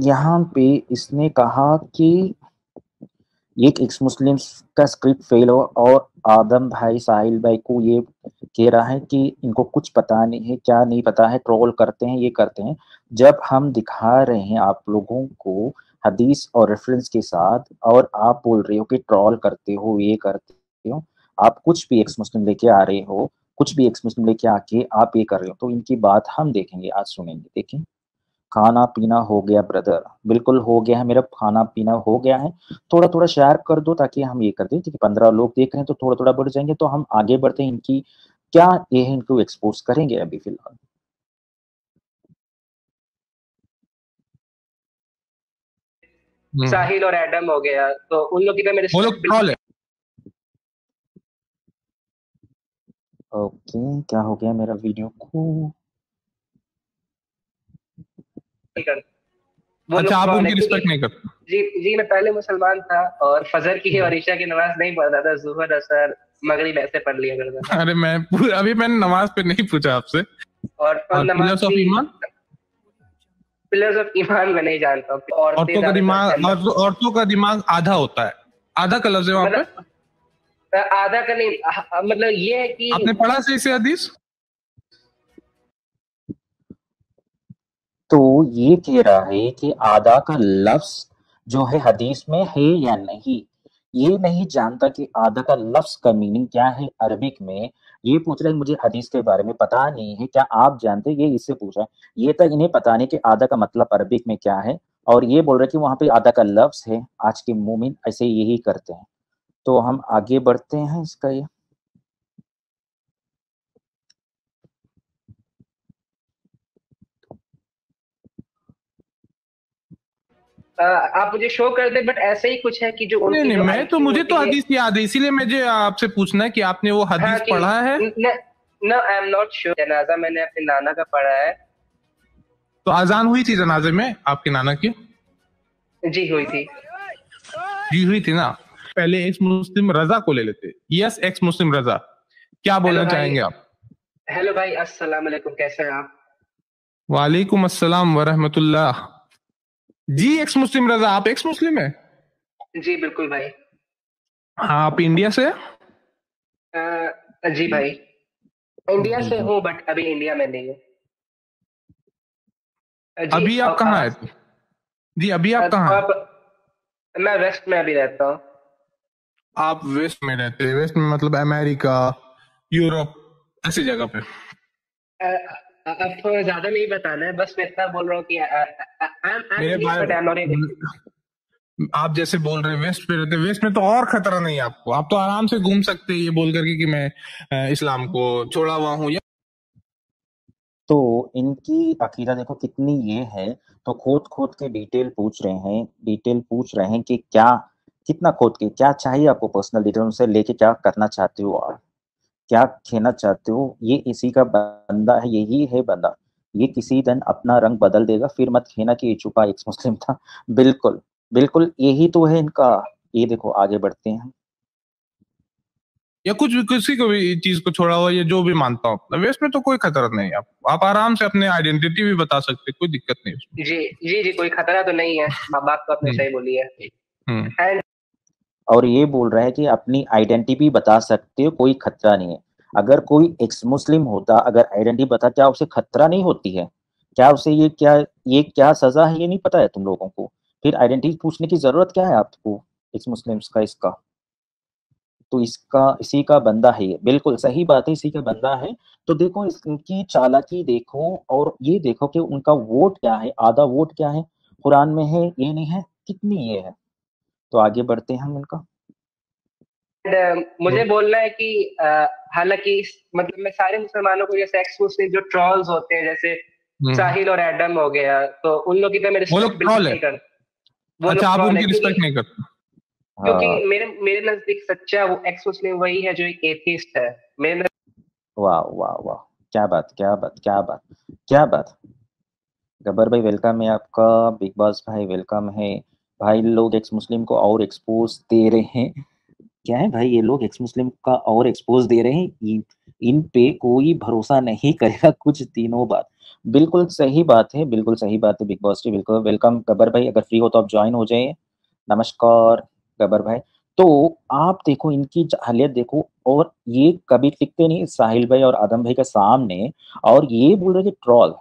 यहाँ पे इसने कहा कि एक एक्स मुस्लिम का स्क्रिप्ट फेल हो और आदम भाई साहिल भाई को ये कह रहा है कि इनको कुछ पता नहीं है, क्या नहीं पता है, ट्रोल करते हैं, ये करते हैं। जब हम दिखा रहे हैं आप लोगों को हदीस और रेफरेंस के साथ, और आप बोल रहे हो कि ट्रोल करते हो, ये करते हो, आप कुछ भी एक्स मुस्लिम लेके आ रहे हो, कुछ भी एक्स मुस्लिम लेके आके आप ये कर रहे हो, तो इनकी बात हम देखेंगे, आज सुनेंगे। देखिए, खाना पीना हो गया ब्रदर, बिल्कुल हो गया है मेरा, खाना पीना हो गया है। थोड़ा थोड़ा शेयर कर दो ताकि हम ये कर दें, क्योंकि 15 लोग देख रहे हैं तो थोड़ा थोड़ा बढ़ जाएंगे, तो हम आगे बढ़ते हैं। इनकी क्या ये है, इनको एक्सपोज करेंगे अभी फिलहाल। साहिल और एडम हो गया, तो उन लोग की तो मेरे वो लोग ट्रोल है। ओके, क्या हो गया मेरा वीडियो को? अच्छा, आप उनकी रिस्पेक्ट नहीं करते? जी जी, मैं पहले मुसलमान था और फजर की और ईशा की नमाज नहीं पढ़ता था, जुहर असर मगरिब ऐसे पढ़ लिया करता था। अरे अभी मैंने नमाज पे नहीं पूछा आपसे। और पिलर्स ऑफ ईमान, पिलर्स ऑफ ईमान मैं नहीं जानता। औरतों का दिमाग आधा होता है, आधा का लफ्ज है वहां पे, आधा का नहीं, मतलब ये है कि आपने पढ़ा सही से हदीस? तो ये कह रहा है कि आधा का लफ्ज जो है हदीस में है या नहीं, ये नहीं जानता कि आधा का लफ्ज का मीनिंग क्या है अरबिक में। ये पूछ रहा है मुझे हदीस के बारे में पता नहीं है, क्या आप जानते? ये इससे पूछ रहा है, ये तक इन्हें पता नहीं कि आधा का मतलब अरबिक में क्या है, और ये बोल रहे कि वहां पे आधा का लफ्ज है। आज के मोमिन ऐसे यही करते हैं। तो हम आगे बढ़ते हैं इसका ये। आप मुझे शो कर दे, बट ऐसे ही कुछ है कि जो नहीं नहीं, मैं तो मुझे तो हदीस याद है, इसीलिए मुझे आपसे पूछना है कि आपने वो हदीस पढ़ा है? No, I am not sure. जनाजा मैंने अपने नाना का पढ़ा है। तो अजान हुई थी जनाजे में आपके नाना की? जी हुई थी। जी हुई थी ना। पहले एक्स मुस्लिम रजा को ले लेते। यस, एक्स मुस्लिम रजा, क्या बोलना चाहेंगे आप? हेलो भाई, अस्सलाम वालेकुम, कैसे हैं आप? वालेकुम अस्सलाम वरहमतुल्लाह। जी एक्स मुस्लिम रजा, आप एक्स मुस्लिम है? जी बिल्कुल भाई। हाँ, आप इंडिया से? जी भाई, इंडिया से हूँ, बट अभी इंडिया में नहीं हूँ। अभी आप कहाँ है? जी अभी आप कहाँ है? मैं वेस्ट में अभी रहता हूँ। आप वेस्ट में रहते हैं? वेस्ट में मतलब अमेरिका, यूरोप, ऐसी जगह पे? अब थोड़ा ज्यादा नहीं बताना है, बस मैं इतना बोल रहा हूँ कि आप जैसे बोल रहे हैं वेस्ट पे रहते, वेस्ट में तो और खतरा नहीं है आपको, आप तो आराम से घूम सकते हैं ये बोल करके कि मैं इस्लाम को छोड़ा हुआ हूँ। तो इनकी अकीदा देखो कितनी ये है, तो खोद खोद के डिटेल पूछ रहे हैं कि क्या, कितना खोद के, क्या चाहिए आपको पर्सनल डिटेल उनसे लेके, क्या करना चाहते हो आप, क्या खेना चाहते हो। ये इसी का बंदा है, यही है बंदा। ये किसी दिन अपना रंग बदल देगा, फिर मत कहना कि ये छुपा एक्स मुस्लिम था। बिल्कुल बिल्कुल यही तो है इनका। ये देखो, आगे बढ़ते हैं। या कुछ भी, किसी को भी चीज को छोड़ा हुआ, ये जो भी मानता हूँ, वेस्ट में तो कोई खतरा नहीं है। आप आराम से अपने आइडेंटिटी भी बता सकते, कोई दिक्कत नहीं उसमें। जी जी जी, कोई खतरा तो नहीं है। माँ बाप तो अपने सही बोली है। और ये बोल रहा है कि अपनी आइडेंटिटी भी बता सकते हो, कोई खतरा नहीं है। अगर कोई एक्स मुस्लिम होता, अगर आइडेंटिटी बता, क्या उसे खतरा नहीं होती है? क्या उसे ये क्या सजा है, ये नहीं पता है तुम लोगों को? फिर आइडेंटिटी पूछने की जरूरत क्या है आपको एक्स मुस्लिम्स का? इसका तो इसका इसी का बंदा है ये, बिल्कुल सही बात है, इसी का बंदा है। तो देखो इनकी चालाकी देखो, और ये देखो कि उनका वोट क्या है, आधा वोट क्या है, कुरान में है, ये नहीं है, कितनी ये है। तो आगे बढ़ते हैं हम इनका। मुझे बोलना है कि हालांकि मतलब मैं सारे मुसलमानों को, जैसे एक्स मुस्लिम जो ट्रॉल्स होते हैं, जैसे साहिल और एडम हो गया, तो उन लोग की तो मैं रिस्पेक्ट बिल्कुल नहीं करता। अच्छा, आप उनकी रिस्पेक्ट नहीं करते? क्योंकि मेरे नजदीक सच्चा वो एक्स मुस्लिम वही है जो एक एथिस्ट है मेरे। वाह वाह वाह, क्या बात, क्या बात, क्या बात, क्या बात। गब्बर भाई वेलकम है आपका, बिग बॉस भाई वेलकम है। भाई लोग एक्स मुस्लिम को और एक्सपोज दे रहे हैं। क्या है भाई, ये लोग एक्स मुस्लिम का और एक्सपोज दे रहे हैं, इन पे कोई भरोसा नहीं करेगा कुछ दिनों बाद। बिल्कुल सही बात है, बिल्कुल सही बात है बिग बॉस जी, बिल्कुल वेलकम गब्बर भाई, अगर फ्री हो तो आप ज्वाइन हो जाइए। नमस्कार गब्बर भाई। तो आप देखो इनकी हालियत देखो, और ये कभी टिकते नहीं साहिल भाई और आदम भाई के सामने, और ये बोल रहे कि ट्रॉल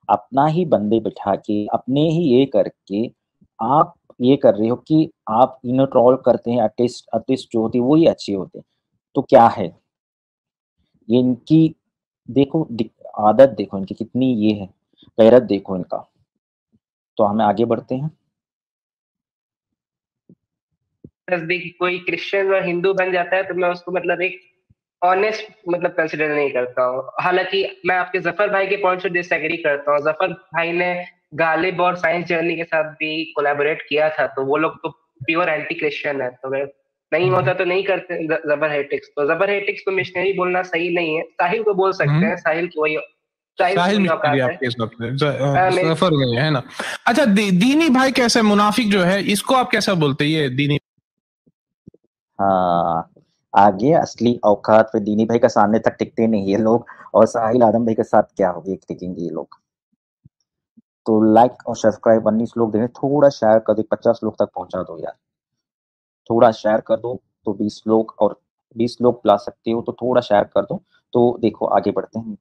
अपना ही बंदे बिठा के अपने ही ये करके आप ये कर रहे हो कि आप इन्हें ट्रोल करते हैं, आर्टिस्ट आर्टिस्ट जो होती है वो ही अच्छी होती है। तो क्या है ये इनकी, देखो आदत देखो इनकी कितनी ये है, गैरत देखो इनका। तो हमें आगे बढ़ते हैं। नजदीक कोई क्रिश्चियन और हिंदू बन जाता है तो मैं उसको मतलब एक ऑनेस्ट मतलब कंसिडर नहीं करता हूँ। हालांकि मैं आपके जफर भाई के पॉइंट से डिसएग्री करता हूँ। जफर भाई ने गालिब और साइंस जर्नी के साथ भी कोलैबोरेट किया था, तो वो लोग तो प्योर एंटी क्रिश्चियन है, तो नहीं होता तो नहीं करते जबर हेटिक्स। तो जबर हेटिक्स को मिशनरी बोलना सही नहीं है। साहिल को बोल सकते हैं, साहिल की वही साहिल मिस्त्री आपके इस वक्त सफर नहीं है ना। अच्छा दीनी भाई कैसे मुनाफिक जो है इसको आप कैसा बोलते हैं, ये दीनी? हाँ, आगे असली औकात पे दीनी भाई का सामने तक टिकते नहीं ये लोग, और साहिल आदम भाई के साथ क्या होगी टिकेंगे ये लोग। तो लाइक और सब्सक्राइब 19 लोग देने, थोड़ा शेयर कर दो, 50 लोग तक पहुंचा दो यार, थोड़ा शेयर कर दो। तो 20 लोग, और 20 लोग ला सकते हो तो थोड़ा शेयर कर दो। तो देखो आगे बढ़ते हैं।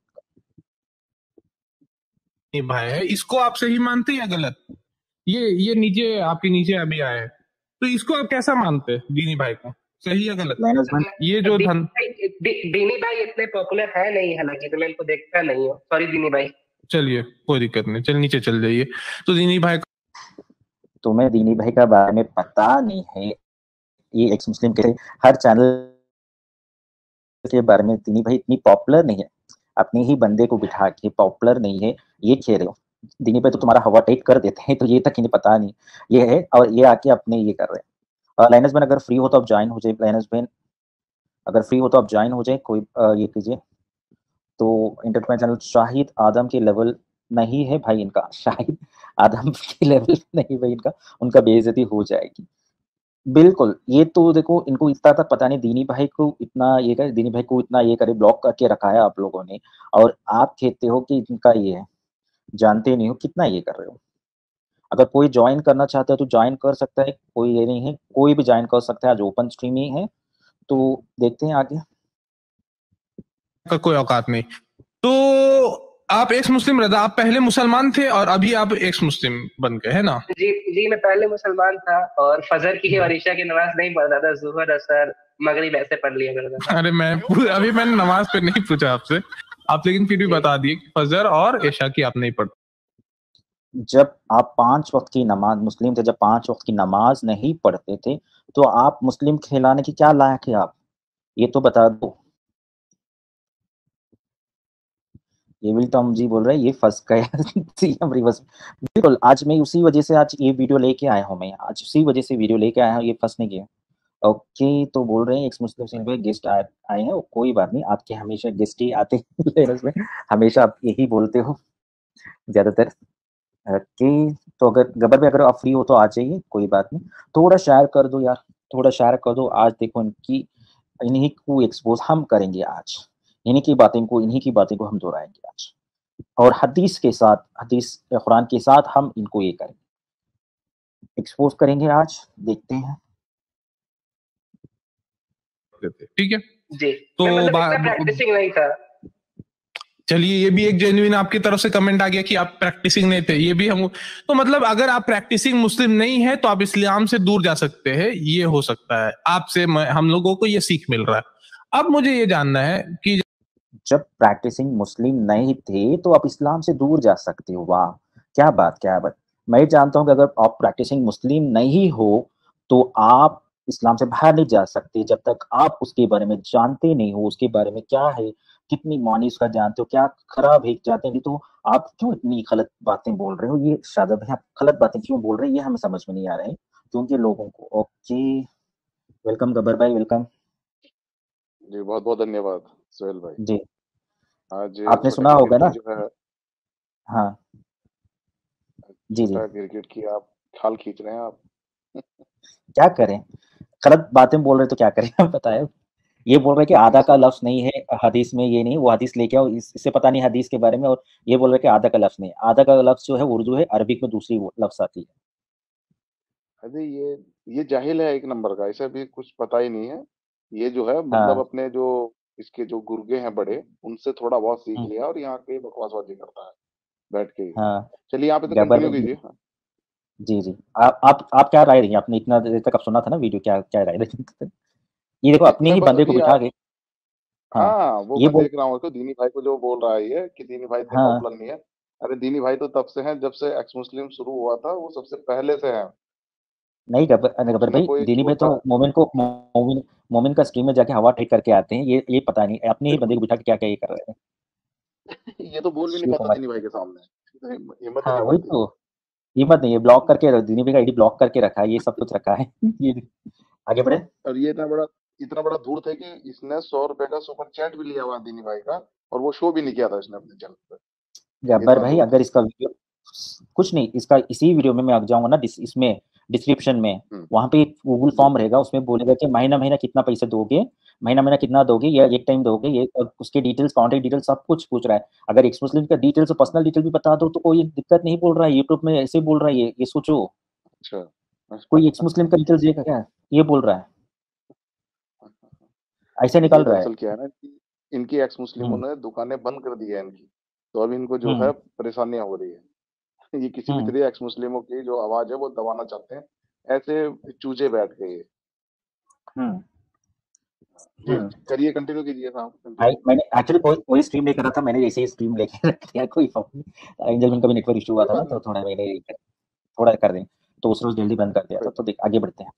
भाई है इसको आप सही मानते हैं या गलत? ये नीचे आपके नीचे अभी आए हैं, तो इसको आप कैसा मानते हैं दीनी भाई को, सही या गलत? मैनेजमेंट ये जो दीनी भाई इतने पॉपुलर है नहीं, हालांकि तो मैं इनको देखता नहीं हूँ, सॉरी दीनी भाई। चलिए कोई दिक्कत नहीं, चल नीचे चल जाइए। तो दीनी भाई तुम्हें दीनी भाई का बारे में पता नहीं है, ये एक्स मुस्लिम के हर चैनल के बारे में, दीनी भाई इतनी पॉपुलर नहीं है, अपने ही बंदे को बिठा के पॉपुलर नहीं है ये खेल रहे हो। दीनी भाई तो तुम्हारा हवा टेक कर देते हैं, तो ये तक इन्हें पता नहीं ये है, और ये आके अपने ये कर रहे हैं। और लाइनस बैन अगर फ्री हो तो आप ज्वाइन हो जाए, लाइनस बैन अगर फ्री हो तो आप ज्वाइन हो जाए, कोई ये कीजिए। तो इंटरनेट चैनल शाहिद आदम के लेवल नहीं है भाई इनका, शाहिद आदम के लेवल नहीं भाई इनका, उनका बेइज्जती हो जाएगी। बिल्कुल, ये तो देखो इनको इतना तक पता नहीं, दीनी भाई को इतना ये करे, दीनी भाई को इतना ये करे, ब्लॉक करके रखा है आप लोगों ने, और आप कहते हो कि इनका ये है, जानते नहीं हो कितना ये कर रहे हो। अगर कोई ज्वाइन करना चाहता है तो ज्वाइन कर सकता है, कोई ये नहीं है, कोई भी ज्वाइन कर सकता है, आज ओपन स्ट्रीम ही है। तो देखते हैं आगे। का कोई औकात नहीं। तो आप एक्स मुस्लिम रजा, आप पहले मुसलमान थे और अभी आप एक्स मुस्लिम बन गए है ना? जी जी, मैं पहले मुसलमान था और फजर की और ईशा की नमाज नहीं पढ़ता था, जुहर असर मगरिब ऐसे पढ़ लिया करता था। अरे अभी मैंने नमाज पे नहीं पूछा आपसे, आप लेकिन फिर भी बता दिए कि फजर और ईशा की आप नहीं पढ़ते। जब आप 5 वक्त की नमाज, मुस्लिम थे जब 5 वक्त की नमाज नहीं पढ़ते थे, तो आप मुस्लिम कहलाने के क्या लायक है आप, ये तो बता दो। ये विल टॉम जी बोल रहे हैं ये फंस गया सीएम रिवर्स। बिल्कुल, आज मैं उसी वजह से आज ये वीडियो लेके आया हूँ, मैं आज उसी वजह से वीडियो लेके आया हूँ, ये फंसने की। ओके, तो बोल रहे हैं एक्स मुस्लिम सिंह पे गेस्ट आए हैं, कोई बात नहीं, आपके हमेशा गेस्ट ही आते हैं में, हमेशा आप यही बोलते हो ज्यादातर। ओके, तो अगर गबर में अगर आप फ्री हो तो आ जाइए, कोई बात नहीं, थोड़ा शेयर कर दो यार, थोड़ा शेयर कर दो। आज देखो इनकी, इन्हीं को एक्सपोज हम करेंगे आज, इन्हीं की बातें को हम दोहराएंगे आज, और हदीस के साथ, हदीस कुरान के साथ हम इनको ये करेंगे, एक्सपोज करेंगे आज, देखते हैं। ठीक है जी, तो प्रैक्टिसिंग नहीं था। चलिए ये भी एक जेन्युइन आपकी तरफ से कमेंट आ गया कि आप प्रैक्टिसिंग नहीं थे, ये भी हम तो मतलब अगर आप प्रैक्टिसिंग मुस्लिम नहीं है तो आप इस्लाम से दूर जा सकते हैं, ये हो सकता है आपसे, हम लोगों को ये सीख मिल रहा है। अब मुझे ये जानना है कि जब प्रैक्टिसिंग मुस्लिम नहीं थे तो आप इस्लाम से दूर जा सकते हो, वाह क्या बात, क्या बात। मैं जानता हूँ कि अगर आप प्रैक्टिसिंग मुस्लिम नहीं हो तो आप इस्लाम से बाहर नहीं जा सकते जब तक आप उसके बारे में जानते नहीं हो, उसके बारे में क्या है, कितनी मानी उसका जानते हो, क्या खराब है जानते नहीं, तो आप क्यों इतनी गलत बातें बोल रहे हो, ये शादब है, आप गलत बातें क्यों बोल रहे हैं, ये हमें समझ में नहीं आ रहा है क्योंकि लोगों को। ओके, वेलकम गबर भाई, वेलकम जी। बहुत बहुत धन्यवाद सोहेल भाई। जी। आज आपने सुना छोटा होगा क्रिकेट ना? की जो है, हाँ जी जी, छोटा क्रिकेट की आप खाल खींच रहे हैं आप। क्या करें, गलत बातें बोल रहे तो क्या करें हम, बताए। ये बोल रहे कि आधा का लफ्ज नहीं है हदीस में, ये नहीं, वो हदीस लेके आओ, इससे पता नहीं हदीस के बारे में, और ये बोल रहे कि आधा का लफ्ज नहीं, आधा का लफ्ज जो है उर्दू है, अरबिक में दूसरी लफ्ज आती है। अरे ये जाहिल है एक नंबर का, इसे भी कुछ पता ही नहीं है। ये जो है मतलब हाँ। अपने जो इसके जो गुर्गे हैं बड़े, उनसे थोड़ा बहुत सीख हम्म, लिया और यहाँ के बकवासबाजी करता है बैठ के। हाँ। चलिए आप इसे गब्बर कंटिन्यू भाई, कीजिए। हाँ जी जी, आप क्या राय देंगे? आपने इतना देर तक आप सुना था ना वीडियो, क्या क्या राय देंगे? ये देखो, अपने मैं ही बस बंदे को अभी बिठा के, हाँ, हाँ वो ये मैं बोल, देख रहा हूँ उसको, दीनी भाई को जो बोल रहा है ये कि दीनी भाई इतने हाँ, पॉपुलर नहीं है। अरे दीनी भाई तो तब से हैं जब से एक्स मुस्लिम शुरू हुआ था, वो सबसे पहले से है। नहीं गब्बर उसमें भाई, कोई दीनी भाई तो छोटा मोमिन का स्ट्रीम में जाके हवा ट्रिक करके आते हैं, ये पता नहीं अपने ही बंदे को बिठा के क्या क्या ये कर रहे हैं। ये तो बोल भी नहीं शिव पाता कुमार, दीनी भाई के सामने, तो हिम्मत ही हाँ नहीं वही बनती। तो, हिम्मत नहीं है, ब्लॉक करके दीनी भाई का आईडी ब्लॉक करके रखा है, ये सब कुछ रखा है। ये आगे बढ़े। और ये इतना बड़ा धूर्त है कि इसने 100 रुपए का सुपर चैट भी लिया हुआ दीनी भाई का, और वो शो भी नहीं किया था इसने अपने चैनल पे। गब्बर इतना भाई, धूर्त है। अगर इसका वीडियो, कुछ नहीं, इसका इसी वीडियो में मैं आ जाऊंगा ना, इसमें डिस्क्रिप्शन में, हम्म, वहां पे गूगल जी फॉर्म रहेगा, उसमें बोलेगा कि महीना महीना कितना पैसे दोगे, महीना महीना कितना दोगे, या एक टाइम दोगे, ये और उसके डिटेल्स, कॉन्टेक्ट डिटेल्स सब कुछ पूछ रहा है। अगर एक्स मुस्लिम का डिटेल्स, पर्सनल डिटेल भी बता दो तो कोई दिक्कत नहीं, बोल रहा है यूट्यूब में ऐसे बोल रहा है, ये सोचो, अच्छा। कोई एक्स मुस्लिम का डिटेल्स देगा क्या, ये बोल रहा है, ऐसे ये निकल रहा है। दरअसल क्या है ना कि इनकी एक्स मुस्लिमों हम्म, ने दुकानें बंद कर दी है इनकी, तो अब इनको जो है हम्म, परेशानियां हो रही है। ये किसी भी हम्म, तरह एक्स मुस्लिमों की जो आवाज है वो दबाना चाहते हैं, ऐसे चूजे बैठ गए ये। हम्म, जी हम्म। करिए, कंटिन्यू कीजिए साहब, कंटिन्यू। मैंने एक्चुअली कोई स्ट्रीम नहीं कर रहा था, मैंने जैसे ही स्ट्रीम लेके रख दिया, कोई प्रॉब्लम नहीं, एंजल में कभी नेटवर्क इशू हुआ कोई था ना, बात तो नहीं, थोड़ा मैंने थोड़ा कर दें, तो उस रोज जल्दी बंद कर दिया था। कोई तो देख, आगे बढ़ते हैं।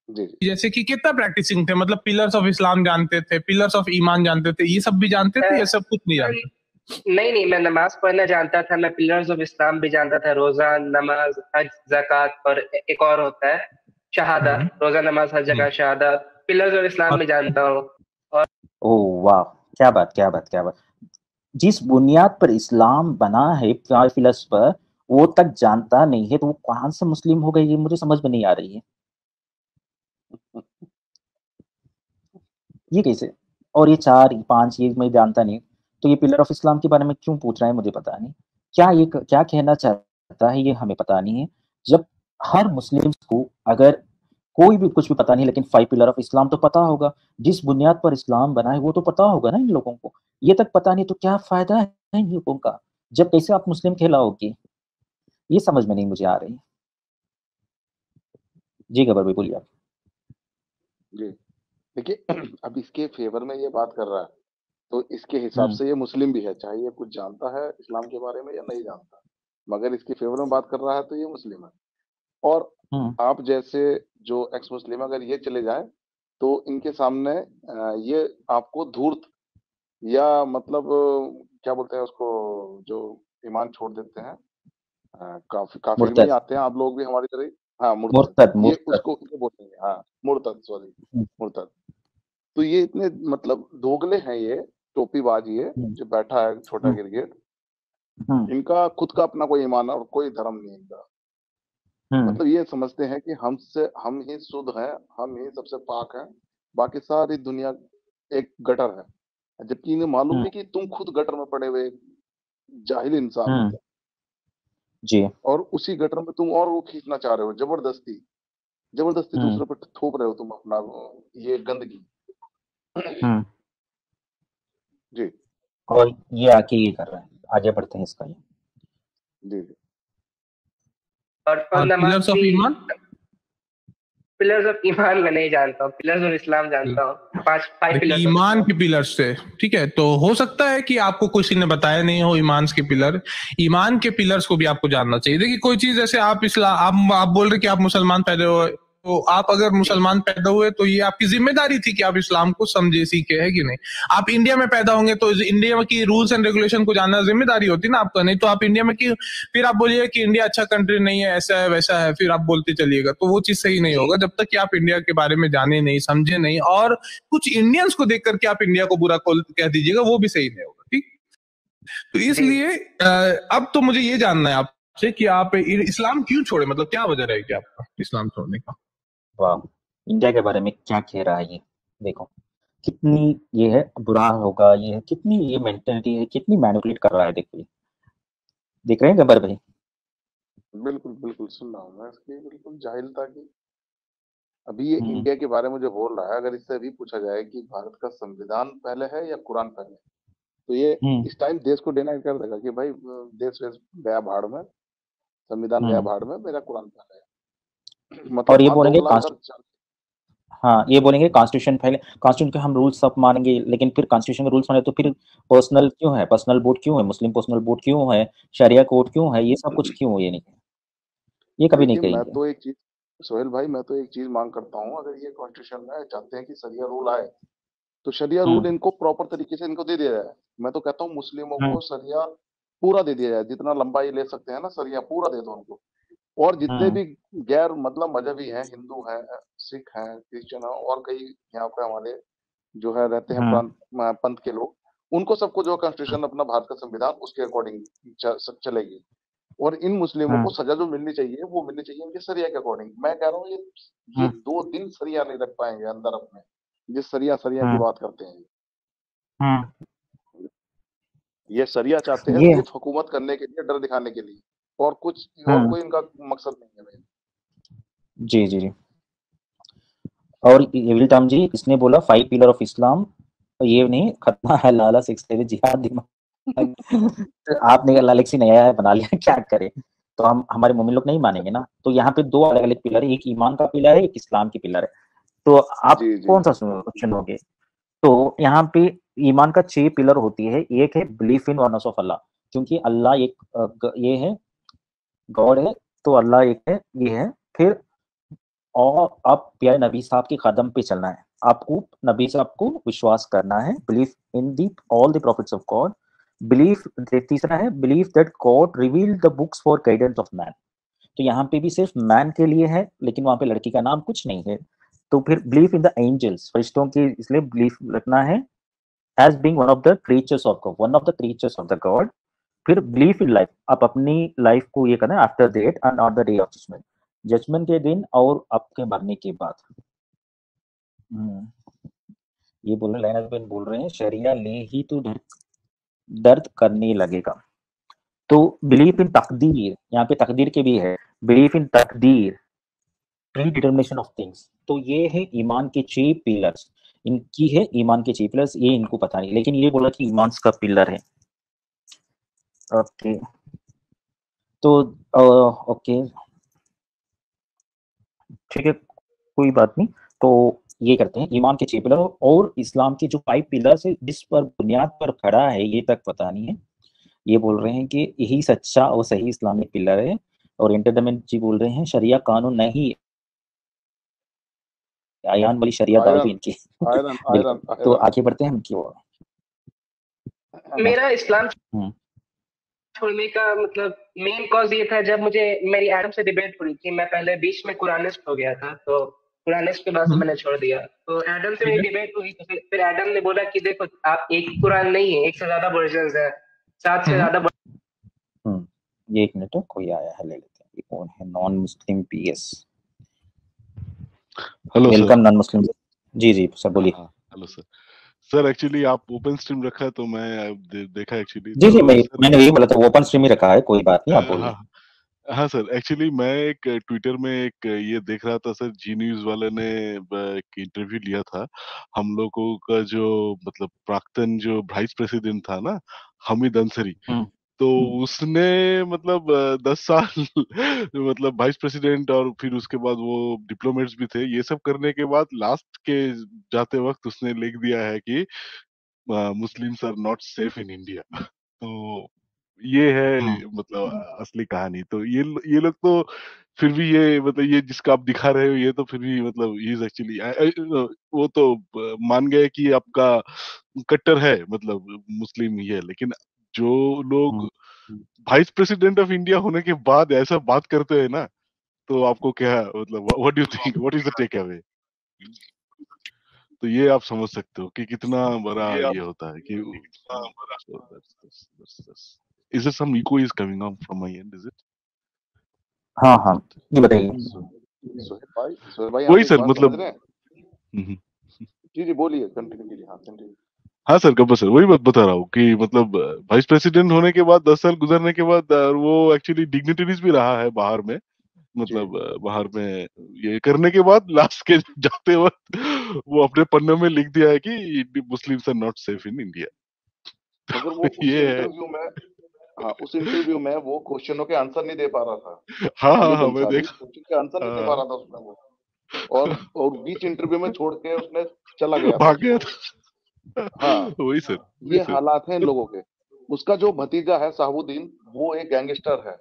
जी जी। जैसे कि कितना प्रैक्टिसिंग थे, मतलब पिलर्स ऑफ इस्लाम जानते थे, पिलर्स ऑफ ईमान जानते थे, ये सब भी जानते थे, ये सब कुछ नहीं जानते? नहीं नहीं, मैं नमाज पढ़ना जानता था, मैं पिलर्स ऑफ इस्लाम भी जानता था, रोजा, नमाज, हज, ज़कात, और एक और होता है शहादा, हम्म, रोजा, नमाज, हज, हम्म। ज़कात, शहादा, पिलर्स ऑफ इस्लाम और भी जानता हूँ। ओह वाह, क्या बात, क्या बात, क्या बात! जिस बुनियाद पर इस्लाम बना है, 5 पिलर्स पर, वो तक जानता नहीं है, तो वो कौन से मुस्लिम हो गए, ये मुझे समझ में नहीं आ रही है, ये कैसे? और ये 4 5 ये मैं जानता नहीं, तो ये पिलर ऑफ इस्लाम के बारे में क्यों पूछ रहा है, मुझे पता नहीं। क्या ये क्या कहना चाहता है, ये हमें पता नहीं है। जब हर मुस्लिम को, अगर कोई भी कुछ भी पता नहीं, लेकिन 5 पिलर ऑफ इस्लाम तो पता होगा, जिस बुनियाद पर इस्लाम बना है वो तो पता होगा ना इन लोगों को। ये तक पता नहीं तो क्या फायदा है इन लोगों का, जब कैसे आप मुस्लिम कहलाओगे, ये समझ में नहीं मुझे आ रही। जी गबर भाई, बोलिए आप। जी देखिए अब इसके फेवर में ये बात कर रहा है, तो इसके हिसाब हम्म, से ये मुस्लिम भी है, चाहे ये कुछ जानता है इस्लाम के बारे में या नहीं जानता, मगर इसके फेवर में बात कर रहा है तो ये मुस्लिम है। और हम्म, आप जैसे जो एक्स मुस्लिम अगर ये चले जाए, तो इनके सामने ये आपको धूर्त या मतलब क्या बोलते हैं उसको, जो ईमान छोड़ देते हैं, काफिर में ही मुर्तद, आते हैं आप लोग भी हमारी तरह ही। हाँ मुर्तद, मुर्तद, ये मुर्तद। उसको ये बोलेंगे, हाँ मुर्तद, सॉरी मुर्तद। तो ये इतने मतलब दोगले हैं ये, टोपीबाज ये हम्म, जो बैठा है छोटा हम्म, गिरगिट, हम्म, इनका खुद का अपना कोई ईमान और कोई धर्म नहीं है इनका। हम्म, मतलब ये समझते हैं कि हमसे हम ही शुद्ध हैं, हम ही सबसे पाक हैं, बाकी सारी दुनिया एक गटर है, जबकि इन्हें मालूम हम्म, नहीं कि तुम खुद गटर में पड़े हुए जाहिल इंसान हो, हम्म, जी, और उसी गटर में तुम और वो खींचना चाह रहे हो जबरदस्ती, जबरदस्ती हम्म, दूसरे पर थोप रहे हो तुम अपना ये गंदगी। हम्म। जी और ये आके ये कर रहा है, आगे बढ़ते हैं इसका ये। जी जी। और और नमाज पिलर्स ऑफ भी, ईमान? पिलर्स ऑफ ईमान मैं नहीं जानता हूँ, पिलर्स ऑफ इस्लाम जानता हूँ, फाइव देखिए, पिलर्स ऑफ ईमान इस्लाम। के पिलर्स से, ठीक है, तो हो सकता है कि आपको किसी ने बताया नहीं हो ईमान के पिलर, ईमान के पिलर्स को भी आपको जानना चाहिए। देखिए, कोई चीज जैसे आप इस्लाम, आप बोल रहे कि आप मुसलमान पैदा हुए, तो आप अगर मुसलमान पैदा हुए तो ये आपकी जिम्मेदारी थी कि आप इस्लाम को समझे, सीखे, है कि नहीं? आप इंडिया में पैदा होंगे तो इंडिया की रूल्स एंड रेगुलेशन को जानना जिम्मेदारी होती ना आपका, नहीं तो आप इंडिया में की, फिर आप बोलिए कि इंडिया अच्छा कंट्री नहीं है, ऐसा है वैसा है, फिर आप बोलते चलिएगा, तो वो चीज सही नहीं जी होगा जब तक कि आप इंडिया के बारे में जाने नहीं, समझे नहीं, और कुछ इंडियंस को देख करके आप इंडिया को बुरा कह दीजिएगा, वो भी सही नहीं होगा, ठीक? तो जी। इसलिए अब तो मुझे ये जानना है आपसे कि आप इस्लाम क्यों छोड़े, मतलब क्या वजह रहेगी आपका इस्लाम छोड़ने का? वाह, इंडिया के बारे में क्या कह रहा है ये, देखो कितनी ये है बुरा होगा, ये है कितनी ये मेंटेलिटी है, कितनी मैनिपुलेट कर रहा है, देखो ये देख रहे हैं गब्बर भाई। बिल्कुल बिल्कुल सुन रहा हूँ मैं इसकी बिल्कुल जाहिलता की। अभी ये हम्म, इंडिया के बारे में जो बोल रहा है, अगर इससे अभी पूछा जाए कि भारत का संविधान पहले है या कुरान पहले है, तो ये हम्म, इस टाइम देश को डिनाई कर देगा कि भाई देश वेश गया भाड़ में, संविधान गया हम्म। भाड़ में, मेरा कुरान पहले है। और मतलब ये वहां बोलेंगे दोगला कर हाँ ये बोलेंगे कॉन्स्टिट्यूशन पहले, कॉन्स्टिट्यूशन के हम रूल्स सब मानेंगे, लेकिन फिर कॉन्स्टिट्यूशन के रूल्स माने तो फिर पर्सनल क्यों है, पर्सनल वोट क्यों है, मुस्लिम पर्सनल वोट क्यों है, शरिया कोड क्यों है, ये सब कुछ क्यों, ये नहीं, ये कभी नहीं देखिए मैं कहेंगे। तो एक चीज, सोहेल भाई मैं तो एक चीज मांग करता हूँ, अगर ये कॉन्स्टिट्यूशन में चाहते हैं कि शरिया रूल आए, तो शरिया रूल हम्म, इनको प्रॉपर तरीके से इनको दे दिया जाए। मैं तो कहता हूँ मुस्लिमों हम्म, को शरिया पूरा दे दिया जाए, जितना लंबाई ले सकते हैं ना शरिया पूरा दे दो उनको। और जितने हम्म, भी गैर मतलब मजहबी हैं, हिंदू हैं, सिख हैं, क्रिश्चियन हैं, और कई यहाँ पे हमारे जो है रहते हैं हम्म, प्रांत पंथ के लोग, उनको सबको जो कॉन्स्टिट्यूशन अपना भारत का संविधान उसके अकॉर्डिंग चलेगी। और इन मुस्लिमों हम्म, को सजा जो मिलनी चाहिए वो मिलनी चाहिए इनके शरिया के अकॉर्डिंग। मैं कह रहा हूँ ये हम्म, 2 दिन शरिया नहीं रख पाएंगे अंदर अपने, जिस शरिया शरिया की हम्म, बात करते हैं। हम्म। ये शरिया चाहते हैं ये सिर्फ हुकूमत करने के लिए, डर दिखाने के लिए, और कुछ और हम्म, कोई इनका मकसद नहीं है भाई। जी जी जी। और एविल टॉम जी इसने बोला 5 पिलर ऑफ इस्लाम, तो ये नहीं खतना है लाला 6 जिहाद दिमाग तो आपने लालची नया है बना लिया क्या करे, तो हम हमारे मोमिन लोग नहीं मानेंगे ना, तो यहाँ पे 2 अलग अलग पिलर है, एक ईमान का पिलर है, एक इस्लाम की पिलर है, तो आप जी जी कौन सा चुनोगे। तो यहाँ पे ईमान का 6 पिलर होती है, एक है बिलीफ इन वननेस ऑफ अल्लाह, क्योंकि अल्लाह एक ये है गॉड है, तो अल्लाह एक है, ये है। फिर और आप प्यारे नबी साहब के कदम पे चलना है, आपको नबी साहब को विश्वास करना है, believe in the all the profits of God, believe, तीसरा है believe that God reveal the books for guidance of man, तो यहाँ पे भी सिर्फ मैन के लिए है, लेकिन वहां पे लड़की का नाम कुछ नहीं है। तो फिर बिलीव इन द एंजल्स, फरिश्तों की इसलिए बिलीफ रखना है, as being one of the creatures of God, one of the creatures of the God. फिर बिलीफ इन लाइफ, आप अपनी लाइफ को ये करना है after death and on the day of judgement, judgement के दिन और आपके मरने के बाद। हम्म, ये बोल रहे लाइनस बेन बोल रहे हैं शरिया ले ही तो दर्द करने लगेगा। तो बिलीफ इन तकदीर, यहाँ पे तकदीर के भी है, बिलीफ इन तकदीर, प्री डिटर्मिनेशन ऑफ थिंग्स, तो ये है ईमान के 6 पिलर्स, इनकी है ईमान के 6 पिलर्स, ये इनको पता नहीं, लेकिन ये बोला कि ईमान का पिलर है। ओके, तो ओके ठीक है, कोई बात नहीं। तो ये करते हैं ईमान के 6 पिलर, और इस्लाम के जो 5 पिलर्स है जिस पर बुनियाद पर खड़ा है ये तक पता नहीं है। ये बोल रहे हैं कि यही सच्चा और सही इस्लामिक पिलर है, और इंटरनेट जी बोल रहे हैं शरिया कानून नहीं, आयान वाली शरिया डाल दी आयरन इनकी आयरन बिल्कुल। आयरन तो आयरन आगे बढ़ते हैं हम क्यों। मेरा इस्लाम हम्म, छोड़ने का मतलब मेन कॉज ये था, जब मुझे मेरी एडम से डिबेट हुई थी, मैं पहले बीच में कुरानिस्ट हो गया था, तो कुरानिस्ट के बाद से मैंने छोड़ दिया। तो एडम से मेरी डिबेट हुई, तो फिर एडम ने बोला कि देखो आप एक ही कुरान नहीं है, एक से ज्यादा वर्जन है, 7 से ज्यादा ये एक मिनट कोई आया है, ले लेते हैं, ये कौन है, non Muslim PS, hello sir. Welcome non Muslim. जी जी सर बोलिए। हाँ हेलो सर। सर एक्चुअली आप ओपन स्ट्रीम रखा है तो मैं देखा एक्चुअली, जी जी, तो सर मैंने वही बोला था, ओपन स्ट्रीम ही रखा है, कोई बात नहीं, आप बोलिए। हाँ हाँ सर, एक्चुअली मैं एक ट्विटर में एक ये देख रहा था सर, जी न्यूज वाले ने एक इंटरव्यू लिया था हम लोगों का, जो मतलब प्राक्तन जो वाइस प्रेसिडेंट था ना, हामिद अंसारी, तो उसने मतलब 10 साल मतलब वाइस प्रेसिडेंट और फिर उसके बाद वो डिप्लोमेट्स भी थे, ये सब करने के बाद लास्ट के जाते वक्त उसने लिख दिया है कि Muslims are not safe in India. तो ये है मतलब असली कहानी। तो ये लोग तो फिर भी ये मतलब ये जिसका आप दिखा रहे हो ये तो फिर भी मतलब इज एक्चुअली वो तो मान गए कि आपका कट्टर है, मतलब मुस्लिम ही है, लेकिन जो लोग वाइस प्रेसिडेंट ऑफ इंडिया होने के बाद ऐसा बात करते हैं ना, तो आपको क्या मतलब what do you think, what is the takeaway. तो ये आप समझ सकते हो कि कितना बड़ा ये होता है कि is there some echo is coming up from my end, is it? हाँ हाँ, ये बताइए। सोहेल भाई वही आप एक सर बात मतलब समझ रहे हैं? जी बोलिए, कंटिन्यू कीजिए, हाँ कंटिन्यू। हाँ सर गब्बर सर वही बात बता रहा हूँ कि मतलब वाइस प्रेसिडेंट होने के बाद 10 साल गुजरने के बाद वो एक्चुअली डिग्निटरीज भी रहा है बाहर में, मतलब बाहर में ये करने के बाद लास्ट के जाते वक्त वो अपने पन्ने में लिख दिया है कि Muslims are not safe in India. मगर वो उस ये है। इंटरव्यू में, हाँ उस इंटरव्यू में वो क्वेश्चनों के आंसर नहीं दे पा रहा था। हाँ हाँ हामिद हाँ मैं अंसारी देख क्वेश्चन के आंसर नहीं दे पा हाँ रहा था उसमें वो, और बीच इंटरव्यू में छोड़ के उसने चला गया था। भाग गया था। हाँ, वही सर वही ये सर। हालात हैं इन लोगों के। उसका जो भतीजा है साहबुद्दीन, वो एक गैंगस्टर है।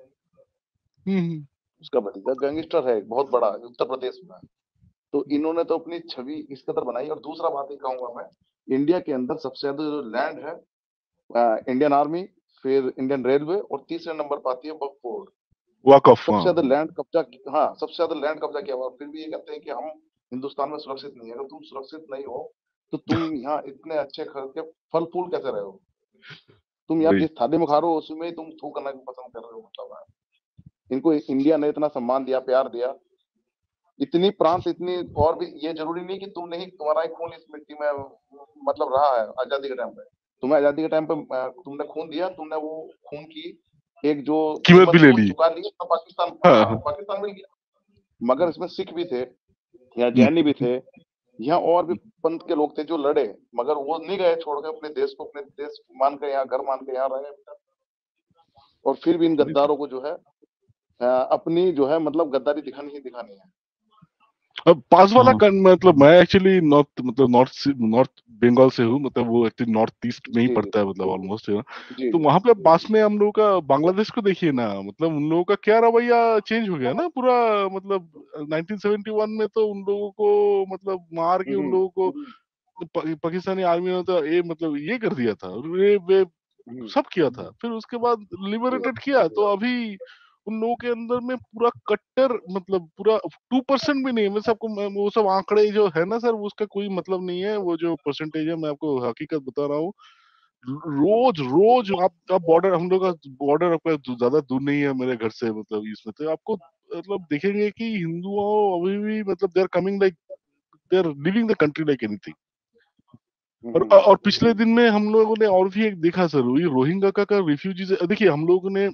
हम्म, उसका भतीजा गैंगस्टर है, एक बहुत बड़ा, उत्तर प्रदेश में। तो इन्होंने तो अपनी छवि इस कदर बनाई। और दूसरा बात ये कहूंगा मैं, इंडिया के अंदर सबसे ज्यादा जो लैंड है, इंडियन आर्मी, फिर इंडियन रेलवे, और तीसरे नंबर पर आती है वक्फ बोर्ड। वॉक ऑफ सबसे हाँ ज्यादा लैंड कब्जा, हाँ सबसे ज्यादा लैंड कब्जा किया हुआ। फिर भी ये कहते हैं कि हम हिंदुस्तान में सुरक्षित नहीं है। अगर तुम सुरक्षित नहीं हो तो तुम यहाँ इतने अच्छे घर के फल फूल कैसे रहे हो? तुम यार वही जिस थाली में खा रहे हो उसमें ही तुम थूक करना पसंद कर रहे हो, मतलब है। इनको इंडिया ने इतना सम्मान दिया, प्यार दिया, इतनी प्रांत, इतनी, और भी ये जरूरी नहीं कि तुम नहीं, तुम्हारा ही खून इस मिट्टी में मतलब रहा है आजादी के टाइम पे। तुम्हें आजादी के टाइम पे तुमने खून दिया, तुमने वो खून की एक जो कीमत भी कीमत थी ले वो ली। चुका ली, तो पाकिस्तान, हाँ हाँ हाँ पाकिस्तान मिल गया। मगर इसमें सिख भी थे, यहाँ हम्म, जैनी भी थे, यहाँ और भी पंथ के लोग थे जो लड़े, मगर वो नहीं गए छोड़ के अपने देश को, अपने देश मान के यहाँ घर मान के यहाँ रहे। और फिर भी इन वही सर। गद्दारों को जो है अपनी जो है मतलब गद्दारी दिखानी ही दिखानी है। अब पास वाला हाँ मतलब मैं एक्चुअली नॉर्थ नॉर्थ बंगाल से हूँ, मतलब वो एक्चुअली नॉर्थ ईस्ट में ही जी जी पड़ता है, मतलब ऑलमोस्ट है ना। जी तो जी वहां पे पास में हम लोगों का बांग्लादेश को देखिए ना, मतलब उन लोगों का क्या रवैया चेंज हो गया ना पूरा। मतलब 1971 में तो उन लोगों को मतलब मार के उन हम्म लोगों को पाकिस्तानी आर्मी ने तो ये मतलब ये कर दिया था, वे हम्म सब किया था। फिर उसके बाद लिबरेटेड किया, तो अभी उन लोगों के अंदर में पूरा कट्टर मतलब पूरा 2% भी नहीं है। मैं सबको वो सब आंकड़े जो है ना सर, उसका कोई मतलब नहीं है। वो जो परसेंटेज है मैं आपको हकीकत बता रहा हूँ। रोज रोज आप बॉर्डर, हम लोग का बॉर्डर आपका ज्यादा दूर नहीं है मेरे घर से, मतलब इसमें तो आपको मतलब देखेंगे कि हिंदुओं अभी भी मतलब they are coming like they are living the country like anything. और पिछले दिन में हम लोगों ने और भी एक देखा सर, ये रोहिंग्या का रिफ्यूजीज। देखिए हम लोगों ने